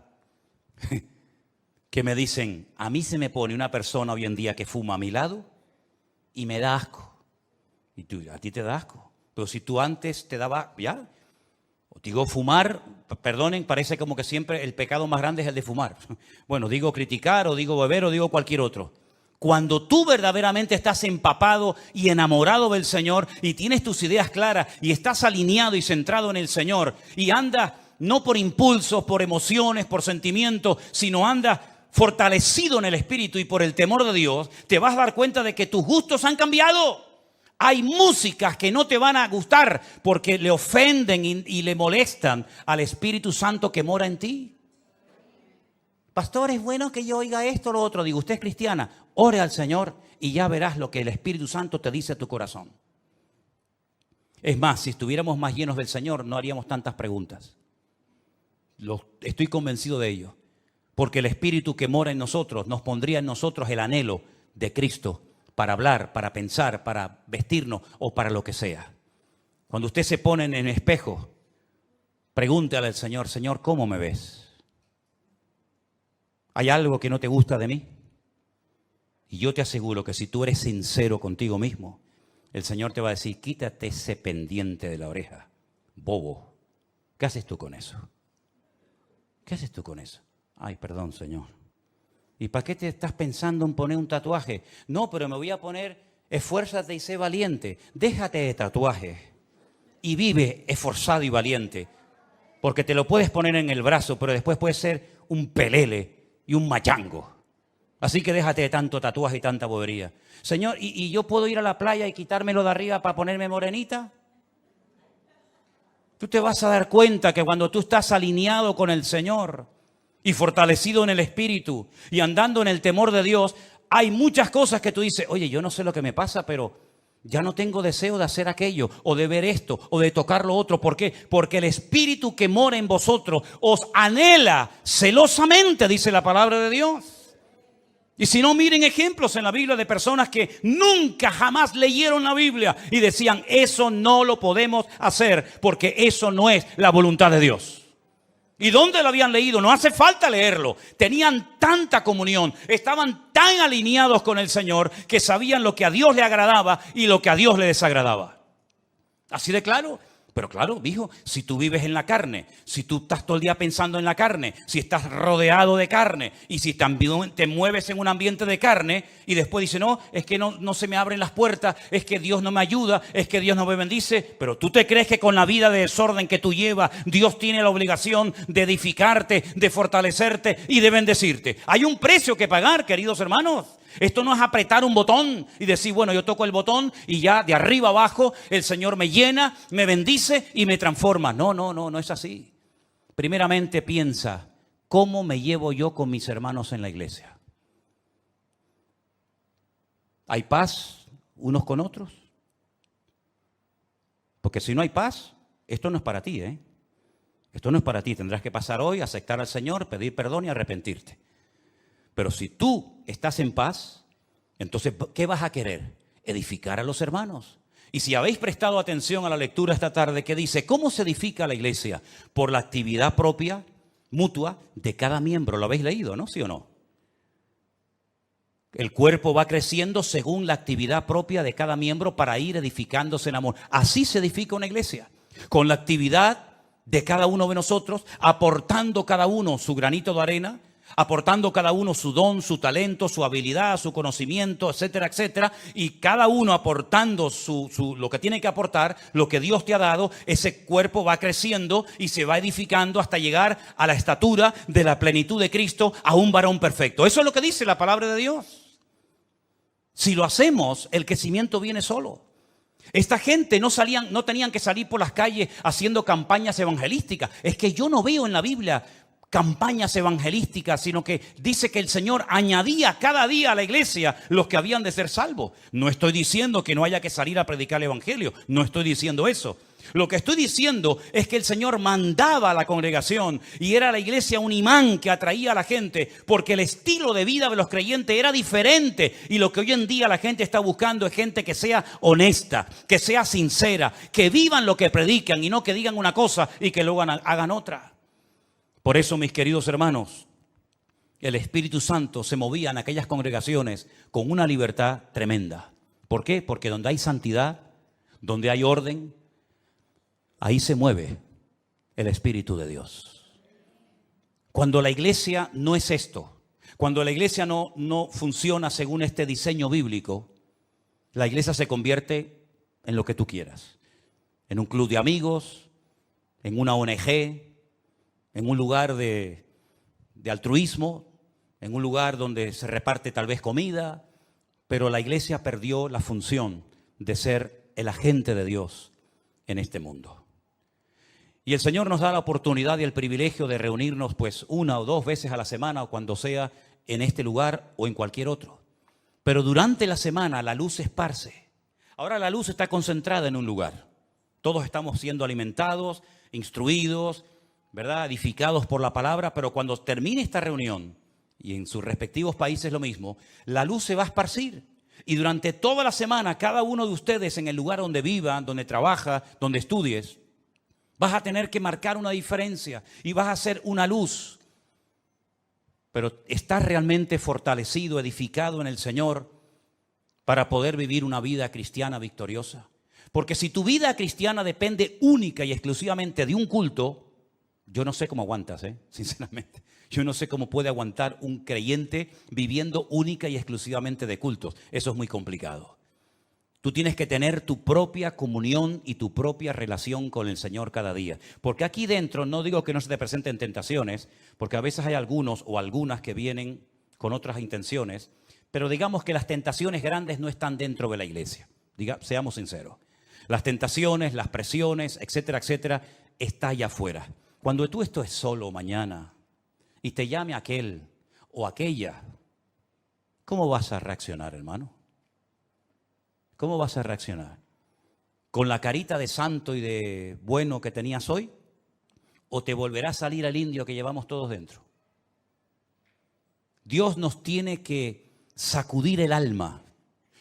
que me dicen: a mí se me pone una persona hoy en día que fuma a mi lado y me da asco. Y tú, a ti te da asco. Pero si tú antes te daba, ya. Os digo, fumar, perdonen, parece como que siempre el pecado más grande es el de fumar. Bueno, digo criticar, o digo beber, o digo cualquier otro. Cuando tú verdaderamente estás empapado y enamorado del Señor y tienes tus ideas claras y estás alineado y centrado en el Señor y andas no por impulsos, por emociones, por sentimientos, sino andas fortalecido en el Espíritu y por el temor de Dios, te vas a dar cuenta de que tus gustos han cambiado. Hay músicas que no te van a gustar porque le ofenden y le molestan al Espíritu Santo que mora en ti. Pastor, es bueno que yo oiga esto o lo otro. Digo, usted es cristiana, ore al Señor y ya verás lo que el Espíritu Santo te dice a tu corazón. Es más, si estuviéramos más llenos del Señor, no haríamos tantas preguntas. Estoy convencido de ello. Porque el Espíritu que mora en nosotros nos pondría en nosotros el anhelo de Cristo para hablar, para pensar, para vestirnos o para lo que sea. Cuando usted se pone en el espejo, pregúntale al Señor, Señor, ¿cómo me ves? ¿Hay algo que no te gusta de mí? Y yo te aseguro que si tú eres sincero contigo mismo, el Señor te va a decir, quítate ese pendiente de la oreja, bobo. ¿Qué haces tú con eso? ¿Qué haces tú con eso? Ay, perdón, Señor. ¿Y para qué te estás pensando en poner un tatuaje? No, pero me voy a poner, esfuérzate y sé valiente. Déjate de tatuaje y vive esforzado y valiente. Porque te lo puedes poner en el brazo, pero después puedes ser un pelele y un machango. Así que déjate de tanto tatuaje y tanta bobería. Señor, ¿y yo puedo ir a la playa y quitármelo de arriba para ponerme morenita? Tú te vas a dar cuenta que cuando tú estás alineado con el Señor y fortalecido en el Espíritu y andando en el temor de Dios, hay muchas cosas que tú dices, oye, yo no sé lo que me pasa, pero ya no tengo deseo de hacer aquello, o de ver esto, o de tocar lo otro. ¿Por qué? Porque el Espíritu que mora en vosotros os anhela celosamente, dice la palabra de Dios. Y si no, miren ejemplos en la Biblia de personas que nunca jamás leyeron la Biblia y decían, eso no lo podemos hacer porque eso no es la voluntad de Dios. ¿Y dónde lo habían leído? No hace falta leerlo. Tenían tanta comunión, estaban tan alineados con el Señor que sabían lo que a Dios le agradaba y lo que a Dios le desagradaba. Así de claro. Pero claro, hijo, si tú vives en la carne, si tú estás todo el día pensando en la carne, si estás rodeado de carne y si también te mueves en un ambiente de carne y después dices, no, es que no se me abren las puertas, es que Dios no me ayuda, es que Dios no me bendice, pero tú te crees que con la vida de desorden que tú llevas, Dios tiene la obligación de edificarte, de fortalecerte y de bendecirte. Hay un precio que pagar, queridos hermanos. Esto no es apretar un botón y decir, bueno, yo toco el botón y ya de arriba abajo el Señor me llena, me bendice y me transforma. No es así. Primeramente piensa, ¿cómo me llevo yo con mis hermanos en la iglesia? ¿Hay paz unos con otros? Porque si no hay paz, esto no es para ti, ¿eh? Esto no es para ti. Tendrás que pasar hoy, aceptar al Señor, pedir perdón y arrepentirte. Pero si tú estás en paz, entonces, ¿qué vas a querer? Edificar a los hermanos. Y si habéis prestado atención a la lectura esta tarde que dice, ¿cómo se edifica la iglesia? Por la actividad propia, mutua, de cada miembro. ¿Lo habéis leído, no? ¿Sí o no? El cuerpo va creciendo según la actividad propia de cada miembro para ir edificándose en amor. Así se edifica una iglesia. Con la actividad de cada uno de nosotros, aportando cada uno su granito de arena, aportando cada uno su don, su talento, su habilidad, su conocimiento, etcétera, etcétera, y cada uno aportando lo que tiene que aportar, lo que Dios te ha dado, ese cuerpo va creciendo y se va edificando hasta llegar a la estatura de la plenitud de Cristo, a un varón perfecto. Eso es lo que dice la palabra de Dios. Si lo hacemos, el crecimiento viene solo. Esta gente no tenían que salir por las calles haciendo campañas evangelísticas. Es que yo no veo en la Biblia campañas evangelísticas, sino que dice que el Señor añadía cada día a la iglesia los que habían de ser salvos. No estoy diciendo que no haya que salir a predicar el evangelio, no estoy diciendo eso. Lo que estoy diciendo es que el Señor mandaba a la congregación y era la iglesia un imán que atraía a la gente porque el estilo de vida de los creyentes era diferente, y lo que hoy en día la gente está buscando es gente que sea honesta, que sea sincera, que vivan lo que predican y no que digan una cosa y que luego hagan otra. Por eso, mis queridos hermanos, el Espíritu Santo se movía en aquellas congregaciones con una libertad tremenda. ¿Por qué? Porque donde hay santidad, donde hay orden, ahí se mueve el Espíritu de Dios. Cuando la iglesia no es esto, cuando la iglesia no funciona según este diseño bíblico, la iglesia se convierte en lo que tú quieras. En un club de amigos, en una ONG, en un lugar de altruismo, en un lugar donde se reparte tal vez comida, pero la iglesia perdió la función de ser el agente de Dios en este mundo. Y el Señor nos da la oportunidad y el privilegio de reunirnos pues 1 o 2 veces a la semana o cuando sea en este lugar o en cualquier otro. Pero durante la semana la luz se esparce. Ahora la luz está concentrada en un lugar. Todos estamos siendo alimentados, instruidos, ¿verdad? Edificados por la palabra, pero cuando termine esta reunión, y en sus respectivos países lo mismo, la luz se va a esparcir. Y durante toda la semana, cada uno de ustedes en el lugar donde viva, donde trabaja, donde estudies, vas a tener que marcar una diferencia y vas a ser una luz. Pero estás realmente fortalecido, edificado en el Señor para poder vivir una vida cristiana victoriosa. Porque si tu vida cristiana depende única y exclusivamente de un culto, yo no sé cómo aguantas, sinceramente. Yo no sé cómo puede aguantar un creyente viviendo única y exclusivamente de cultos. Eso es muy complicado. Tú tienes que tener tu propia comunión y tu propia relación con el Señor cada día. Porque aquí dentro, no digo que no se te presenten tentaciones, porque a veces hay algunos o algunas que vienen con otras intenciones, pero digamos que las tentaciones grandes no están dentro de la iglesia. Seamos sinceros. Las tentaciones, las presiones, etcétera, etcétera, está allá afuera. Cuando tú estés solo mañana y te llame aquel o aquella, ¿cómo vas a reaccionar, hermano? ¿Cómo vas a reaccionar? ¿Con la carita de santo y de bueno que tenías hoy? ¿O te volverá a salir el indio que llevamos todos dentro? Dios nos tiene que sacudir el alma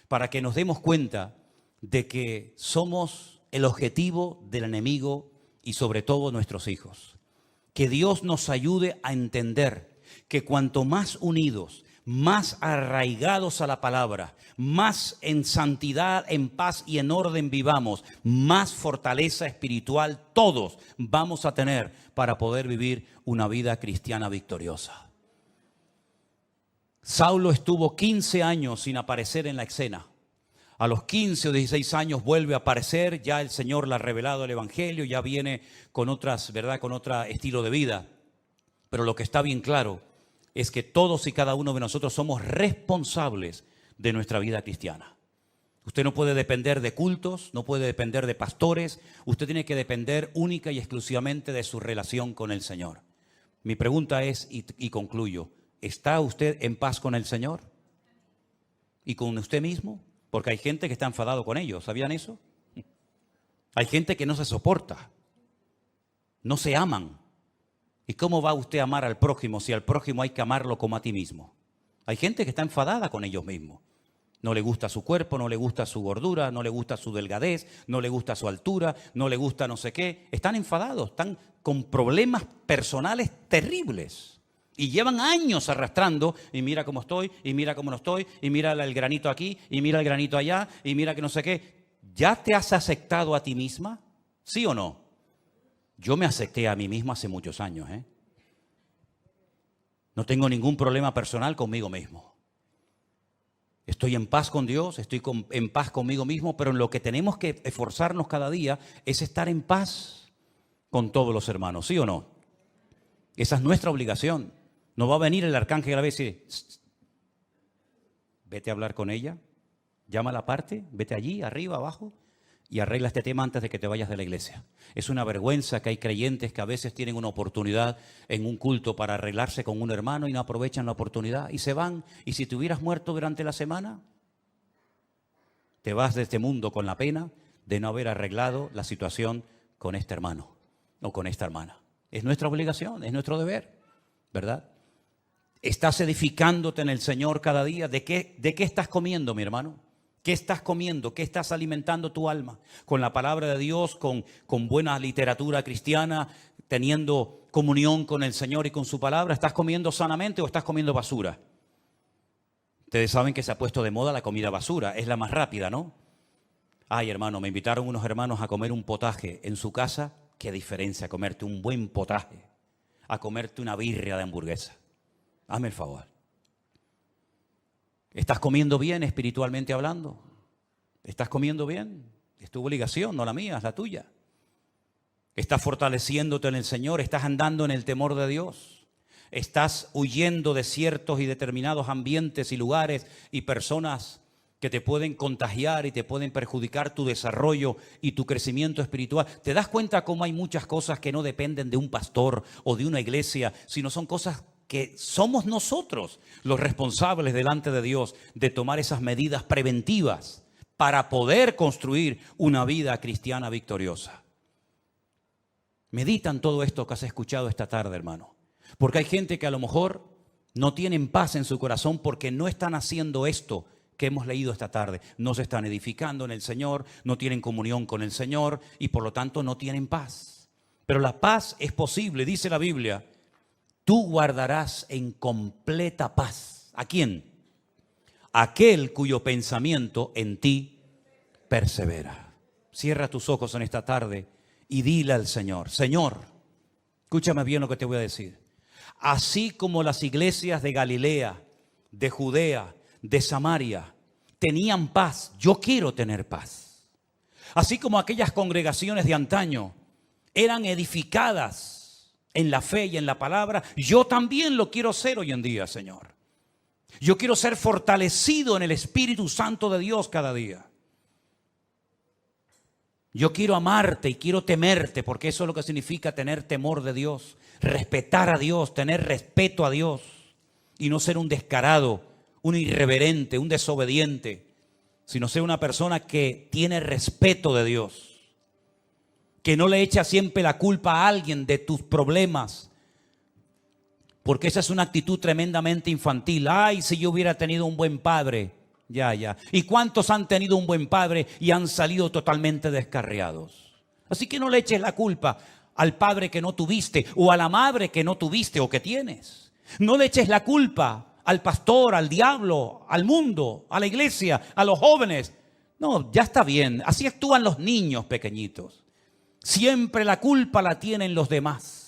para que nos demos cuenta de que somos el objetivo del enemigo y sobre todo nuestros hijos. Que Dios nos ayude a entender que cuanto más unidos, más arraigados a la palabra, más en santidad, en paz y en orden vivamos, más fortaleza espiritual todos vamos a tener para poder vivir una vida cristiana victoriosa. Saulo estuvo 15 años sin aparecer en la escena. A los 15 o 16 años vuelve a aparecer, ya el Señor le ha revelado el Evangelio, ya viene con otras, ¿verdad? Con otro estilo de vida. Pero lo que está bien claro es que todos y cada uno de nosotros somos responsables de nuestra vida cristiana. Usted no puede depender de cultos, no puede depender de pastores, usted tiene que depender única y exclusivamente de su relación con el Señor. Mi pregunta es, y concluyo, ¿está usted en paz con el Señor? ¿Y con usted mismo? Porque hay gente que está enfadado con ellos, ¿sabían eso? Hay gente que no se soporta, no se aman. ¿Y cómo va usted a amar al prójimo si al prójimo hay que amarlo como a ti mismo? Hay gente que está enfadada con ellos mismos. No le gusta su cuerpo, no le gusta su gordura, no le gusta su delgadez, no le gusta su altura, no le gusta no sé qué. Están enfadados, están con problemas personales terribles. Y llevan años arrastrando, y mira cómo estoy, y mira cómo no estoy, y mira el granito aquí, y mira el granito allá, y mira que no sé qué. ¿Ya te has aceptado a ti misma? ¿Sí o no? Yo me acepté a mí mismo hace muchos años. No tengo ningún problema personal conmigo mismo. Estoy en paz con Dios, estoy en paz conmigo mismo, pero en lo que tenemos que esforzarnos cada día es estar en paz con todos los hermanos, ¿sí o no? Esa es nuestra obligación. No va a venir el arcángel a veces y decir, vete a hablar con ella, llámala aparte, vete allí, arriba, abajo, y arregla este tema antes de que te vayas de la iglesia. Es una vergüenza que hay creyentes que a veces tienen una oportunidad en un culto para arreglarse con un hermano y no aprovechan la oportunidad y se van. Y si te hubieras muerto durante la semana, te vas de este mundo con la pena de no haber arreglado la situación con este hermano o con esta hermana. Es nuestra obligación, es nuestro deber, ¿verdad? ¿Estás edificándote en el Señor cada día? ¿De qué estás comiendo, mi hermano? ¿Qué estás comiendo? ¿Qué estás alimentando tu alma? ¿Con la palabra de Dios, con buena literatura cristiana, teniendo comunión con el Señor y con su palabra? ¿Estás comiendo sanamente o estás comiendo basura? Ustedes saben que se ha puesto de moda la comida basura, es la más rápida, ¿no? Ay, hermano, me invitaron unos hermanos a comer un potaje en su casa. Qué diferencia comerte un buen potaje a comerte una birria de hamburguesa. Hazme el favor. ¿Estás comiendo bien espiritualmente hablando? ¿Estás comiendo bien? Es tu obligación, no la mía, es la tuya. Estás fortaleciéndote en el Señor, estás andando en el temor de Dios, estás huyendo de ciertos y determinados ambientes y lugares y personas que te pueden contagiar y te pueden perjudicar tu desarrollo y tu crecimiento espiritual. ¿Te das cuenta cómo hay muchas cosas que no dependen de un pastor o de una iglesia, sino son cosas que somos nosotros los responsables delante de Dios de tomar esas medidas preventivas para poder construir una vida cristiana victoriosa? Medita en todo esto que has escuchado esta tarde, hermano. Porque hay gente que a lo mejor no tienen paz en su corazón porque no están haciendo esto que hemos leído esta tarde. No se están edificando en el Señor, no tienen comunión con el Señor y por lo tanto no tienen paz. Pero la paz es posible, dice la Biblia. Tú guardarás en completa paz. ¿A quién? Aquel cuyo pensamiento en ti persevera. Cierra tus ojos en esta tarde y dile al Señor: Señor, escúchame bien lo que te voy a decir. Así como las iglesias de Galilea, de Judea, de Samaria tenían paz, yo quiero tener paz. Así como aquellas congregaciones de antaño eran edificadas en la fe y en la palabra, yo también lo quiero ser hoy en día, Señor. Yo quiero ser fortalecido en el Espíritu Santo de Dios cada día. Yo quiero amarte y quiero temerte, porque eso es lo que significa tener temor de Dios, respetar a Dios, tener respeto a Dios y no ser un descarado, un irreverente, un desobediente, sino ser una persona que tiene respeto de Dios, que no le echa siempre la culpa a alguien de tus problemas, porque esa es una actitud tremendamente infantil. Ay, si yo hubiera tenido un buen padre. Ya. ¿Y cuántos han tenido un buen padre y han salido totalmente descarriados? Así que no le eches la culpa al padre que no tuviste o a la madre que no tuviste o que tienes. No le eches la culpa al pastor, al diablo, al mundo, a la iglesia, a los jóvenes. No, ya está bien. Así actúan los niños pequeñitos. Siempre la culpa la tienen los demás.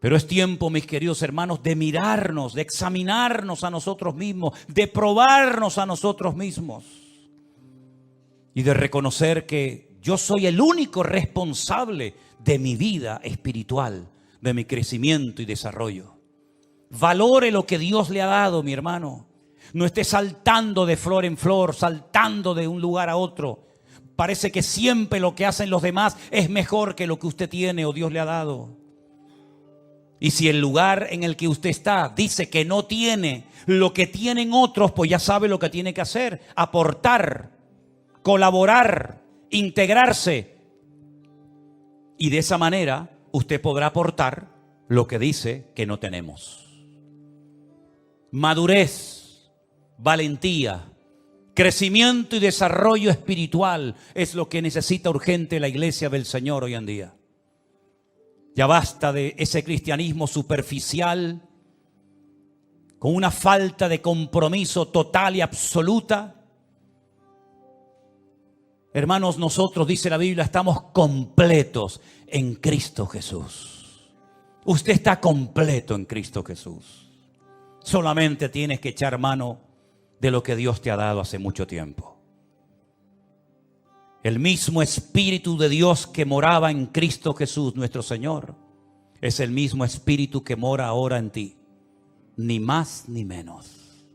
Pero es tiempo, mis queridos hermanos, de mirarnos, de examinarnos a nosotros mismos, de probarnos a nosotros mismos y de reconocer que yo soy el único responsable de mi vida espiritual, de mi crecimiento y desarrollo. Valore lo que Dios le ha dado, mi hermano. No esté saltando de flor en flor, saltando de un lugar a otro. Parece que siempre lo que hacen los demás es mejor que lo que usted tiene o Dios le ha dado. Y si el lugar en el que usted está dice que no tiene lo que tienen otros, pues ya sabe lo que tiene que hacer: aportar, colaborar, integrarse. Y de esa manera usted podrá aportar lo que dice que no tenemos. Madurez, valentía, crecimiento y desarrollo espiritual es lo que necesita urgente la iglesia del Señor hoy en día. Ya basta de ese cristianismo superficial, con una falta de compromiso total y absoluta. Hermanos, nosotros, dice la Biblia, estamos completos en Cristo Jesús. Usted está completo en Cristo Jesús. Solamente tienes que echar mano de lo que Dios te ha dado hace mucho tiempo. El mismo Espíritu de Dios que moraba en Cristo Jesús, nuestro Señor, es el mismo Espíritu que mora ahora en ti. Ni más ni menos.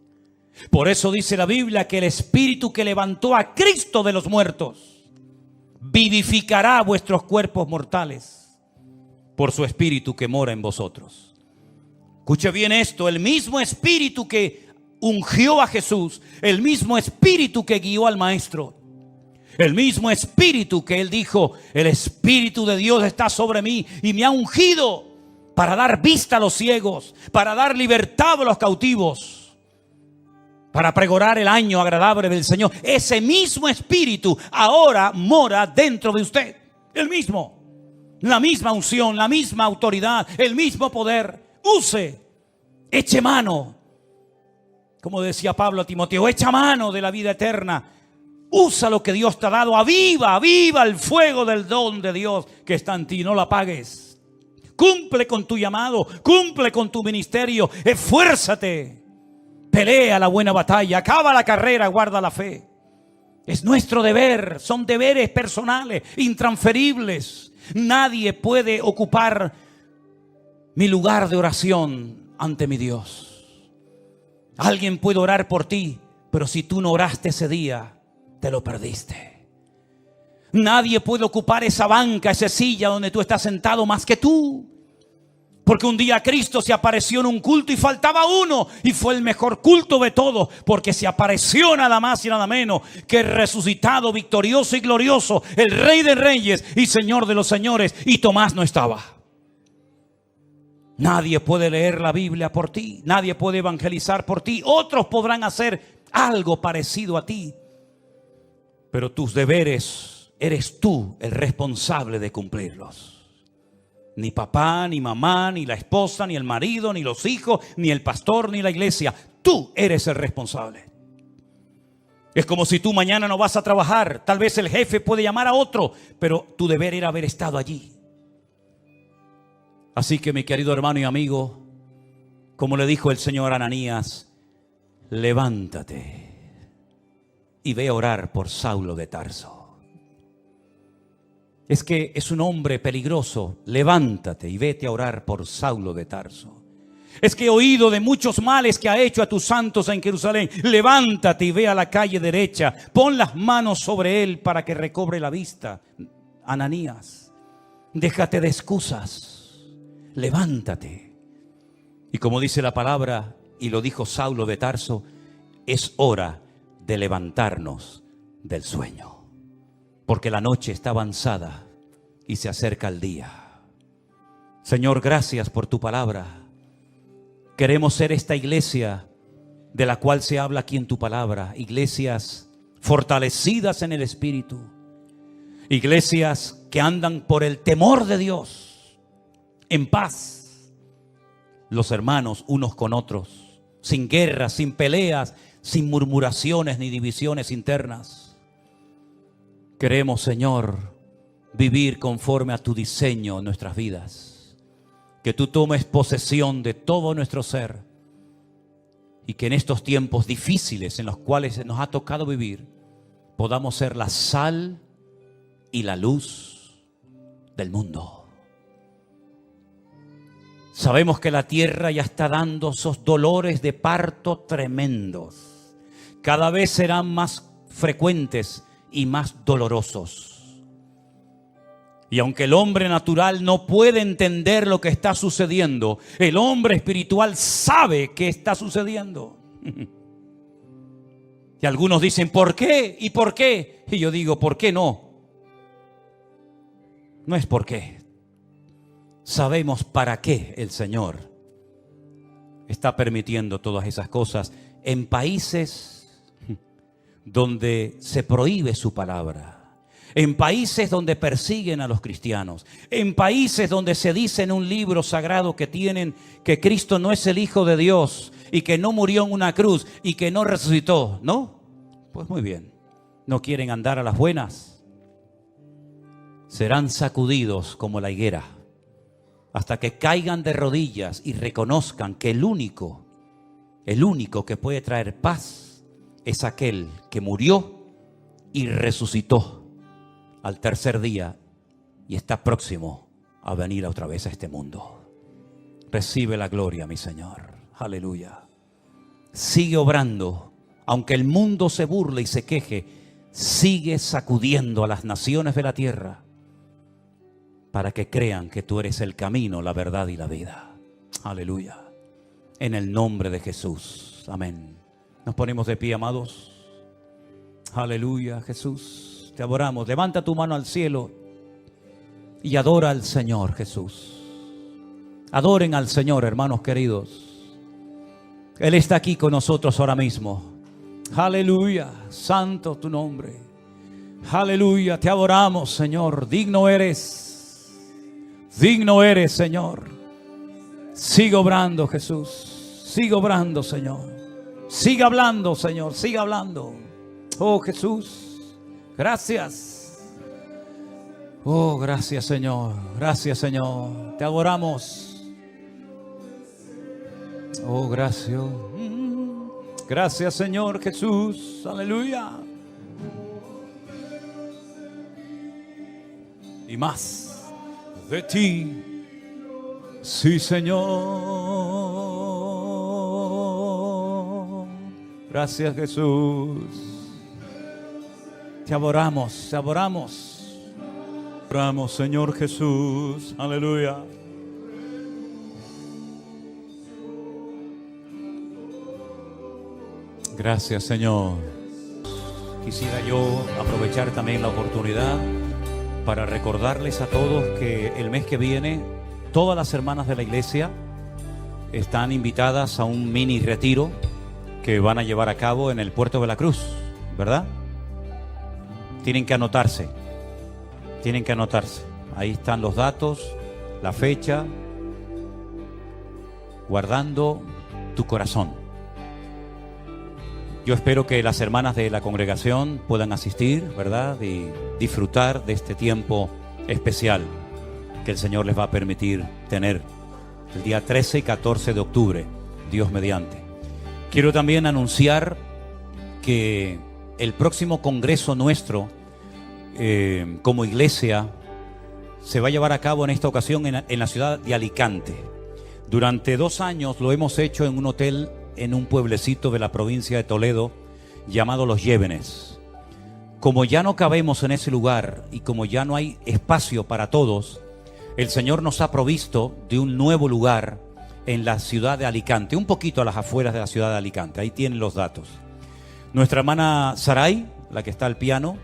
Por eso dice la Biblia que el Espíritu que levantó a Cristo de los muertos vivificará vuestros cuerpos mortales por su Espíritu que mora en vosotros. Escuche bien esto: el mismo Espíritu que ungió a Jesús, el mismo Espíritu que guió al Maestro, el mismo Espíritu que Él dijo: el Espíritu de Dios está sobre mí y me ha ungido para dar vista a los ciegos, para dar libertad a los cautivos, para pregonar el año agradable del Señor. Ese mismo Espíritu ahora mora dentro de usted. El mismo, la misma unción, la misma autoridad, el mismo poder. Use, eche mano, como decía Pablo a Timoteo, echa mano de la vida eterna. Usa lo que Dios te ha dado. Aviva el fuego del don de Dios que está en ti. No lo apagues. Cumple con tu llamado. Cumple con tu ministerio. Esfuérzate. Pelea la buena batalla. Acaba la carrera. Guarda la fe. Es nuestro deber, son deberes personales, intransferibles. Nadie puede ocupar mi lugar de oración ante mi Dios. Alguien puede orar por ti, pero si tú no oraste ese día, te lo perdiste. Nadie puede ocupar esa banca, esa silla donde tú estás sentado más que tú. Porque un día Cristo se apareció en un culto y faltaba uno, y fue el mejor culto de todos, porque se apareció nada más y nada menos que el resucitado, victorioso y glorioso, el Rey de Reyes y Señor de los Señores, y Tomás no estaba. Nadie puede leer la Biblia por ti, nadie puede evangelizar por ti. Otros podrán hacer algo parecido a ti, pero tus deberes eres tú el responsable de cumplirlos. Ni papá, ni mamá, ni la esposa, ni el marido, ni los hijos, ni el pastor, ni la iglesia. Tú eres el responsable. Es como si tú mañana no vas a trabajar. Tal vez el jefe puede llamar a otro, pero tu deber era haber estado allí. Así que, mi querido hermano y amigo, como le dijo el Señor a Ananías, levántate y ve a orar por Saulo de Tarso. Es que es un hombre peligroso. Levántate y vete a orar por Saulo de Tarso. Es que he oído de muchos males que ha hecho a tus santos en Jerusalén. Levántate y ve a la calle derecha. Pon las manos sobre él para que recobre la vista. Ananías, déjate de excusas. Levántate. Y como dice la palabra, y lo dijo Saulo de Tarso, es hora de levantarnos del sueño. Porque la noche está avanzada y se acerca el día. Señor, gracias por tu palabra. Queremos ser esta iglesia de la cual se habla aquí en tu palabra. Iglesias fortalecidas en el Espíritu. Iglesias que andan por el temor de Dios. En paz. Los hermanos unos con otros. Sin guerras, sin peleas, sin murmuraciones ni divisiones internas. Queremos, Señor, vivir conforme a tu diseño en nuestras vidas. Que tú tomes posesión de todo nuestro ser. Y que en estos tiempos difíciles en los cuales nos ha tocado vivir, podamos ser la sal y la luz del mundo. Sabemos que la tierra ya está dando esos dolores de parto tremendos. Cada vez serán más frecuentes y más dolorosos. Y aunque el hombre natural no puede entender lo que está sucediendo, el hombre espiritual sabe qué está sucediendo. Y algunos dicen, ¿por qué? ¿Y por qué? Y yo digo, ¿por qué no? No es por qué. Sabemos para qué el Señor está permitiendo todas esas cosas en países donde se prohíbe su palabra, en países donde persiguen a los cristianos, en países donde se dice en un libro sagrado que tienen que Cristo no es el Hijo de Dios y que no murió en una cruz y que no resucitó, ¿no? Pues muy bien, no quieren andar a las buenas, serán sacudidos como la higuera hasta que caigan de rodillas y reconozcan que el único que puede traer paz es aquel que murió y resucitó al tercer día y está próximo a venir otra vez a este mundo. Recibe la gloria, mi Señor. Aleluya. Sigue obrando, aunque el mundo se burle y se queje, sigue sacudiendo a las naciones de la tierra para que crean que tú eres el camino, la verdad y la vida. Aleluya. En el nombre de Jesús. Amén. Nos ponemos de pie, amados. Aleluya, Jesús. Te adoramos. Levanta tu mano al cielo y adora al Señor, Jesús. Adoren al Señor, hermanos queridos. Él está aquí con nosotros ahora mismo. Aleluya. Santo tu nombre. Aleluya. Te adoramos, Señor. Digno eres. Digno eres, Señor. Sigue obrando, Jesús. Sigue obrando, Señor. Siga hablando, Señor, siga hablando. Oh, Jesús, gracias. Oh, gracias, Señor. Gracias, Señor. Te adoramos. Oh, gracias. Gracias, Señor Jesús. Aleluya. y más de ti. Sí, Señor. Gracias, Jesús. Te adoramos, te adoramos. Oramos, Señor Jesús. Aleluya. Gracias, Señor. Quisiera yo aprovechar también la oportunidad para recordarles a todos que el mes que viene todas las hermanas de la iglesia están invitadas a un mini retiro que van a llevar a cabo en el Puerto de la Cruz, ¿verdad? Tienen que anotarse. Tienen que anotarse. Ahí están los datos, la fecha, guardando tu corazón. Yo espero que las hermanas de la congregación puedan asistir, ¿verdad? Y disfrutar de este tiempo especial que el Señor les va a permitir tener el día 13 y 14 de octubre, Dios mediante. Quiero también anunciar que el próximo congreso nuestro como iglesia se va a llevar a cabo en esta ocasión en la ciudad de Alicante. Durante 2 años lo hemos hecho en un hotel en un pueblecito de la provincia de Toledo llamado Los Llévenes. Como ya no cabemos en ese lugar y como ya no hay espacio para todos, el Señor nos ha provisto de un nuevo lugar en la ciudad de Alicante, un poquito a las afueras de la ciudad de Alicante. Ahí tienen los datos. Nuestra hermana Saray, la que está al piano,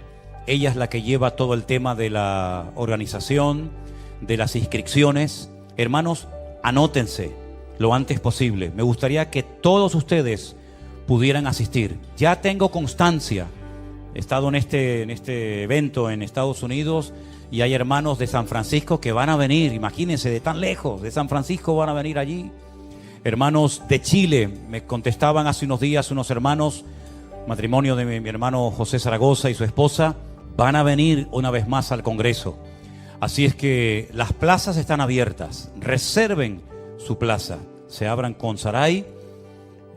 ella es la que lleva todo el tema de la organización, de las inscripciones. Hermanos, anótense lo antes posible. Me gustaría que todos ustedes pudieran asistir. Ya tengo constancia. He estado en este evento en Estados Unidos y hay hermanos de San Francisco que van a venir. Imagínense, de tan lejos, de San Francisco van a venir allí. Hermanos de Chile, me contestaban hace unos días unos hermanos, matrimonio de mi hermano José Zaragoza y su esposa, van a venir una vez más al Congreso. Así es que las plazas están abiertas. Reserven su plaza. Se abran con Saray.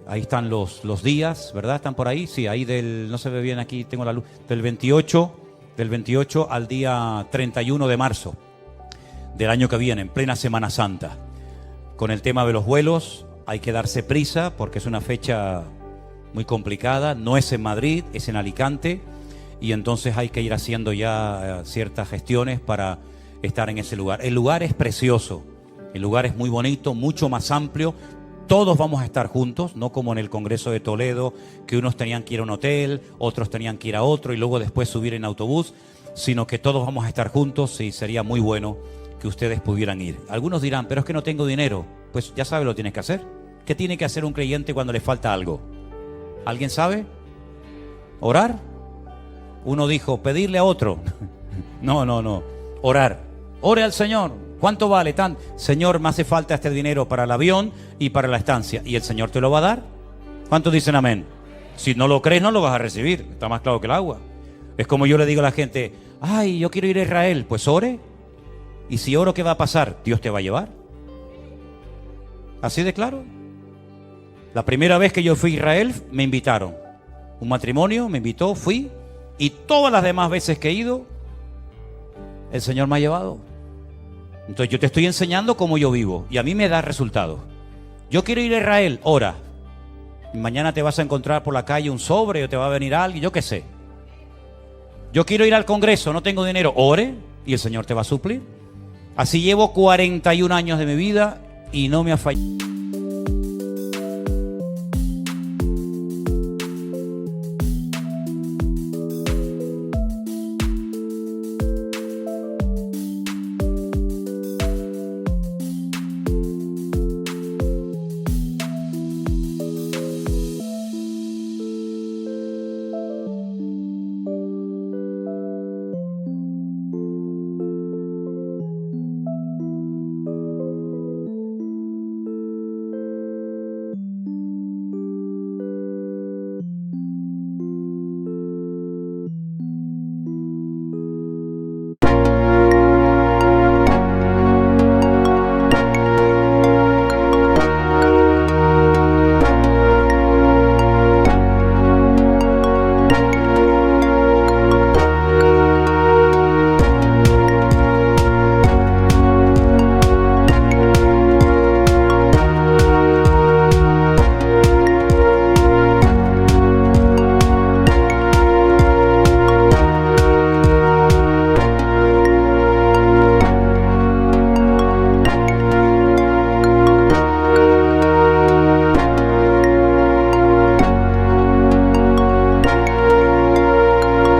Ahí están los días, ¿verdad? ¿Están por ahí? Sí, ahí no se ve bien aquí, tengo la luz, del 28 al día 31 de marzo del año que viene, en plena Semana Santa. Con el tema de los vuelos hay que darse prisa porque es una fecha muy complicada. No es en Madrid, es en Alicante, y entonces hay que ir haciendo ya ciertas gestiones para estar en ese lugar. El lugar es precioso, el lugar es muy bonito, mucho más amplio. Todos vamos a estar juntos, no como en el Congreso de Toledo, que unos tenían que ir a un hotel, otros tenían que ir a otro y luego después subir en autobús, sino que todos vamos a estar juntos y sería muy bueno que ustedes pudieran ir. Algunos dirán, pero es que no tengo dinero. Pues ya sabes lo que tienes que hacer. ¿Qué tiene que hacer un creyente cuando le falta algo? ¿Alguien sabe? ¿Orar? Uno dijo, pedirle a otro. No. Orar. Ore al Señor. ¿Cuánto vale? Señor, me hace falta este dinero para el avión y para la estancia. ¿Y el Señor te lo va a dar? ¿Cuántos dicen amén? Si no lo crees, no lo vas a recibir. Está más claro que el agua. Es como yo le digo a la gente, ay, yo quiero ir a Israel. Pues ore. Y si oro, ¿qué va a pasar? Dios te va a llevar. Así de claro. La primera vez que yo fui a Israel, me invitaron. Un matrimonio me invitó, fui. Y todas las demás veces que he ido, el Señor me ha llevado. Entonces yo te estoy enseñando cómo yo vivo y a mí me da resultados. Yo quiero ir a Israel, ora. Mañana te vas a encontrar por la calle un sobre o te va a venir alguien, yo qué sé. Yo quiero ir al Congreso, no tengo dinero, ore y el Señor te va a suplir. Así llevo 41 años de mi vida y no me ha fallado.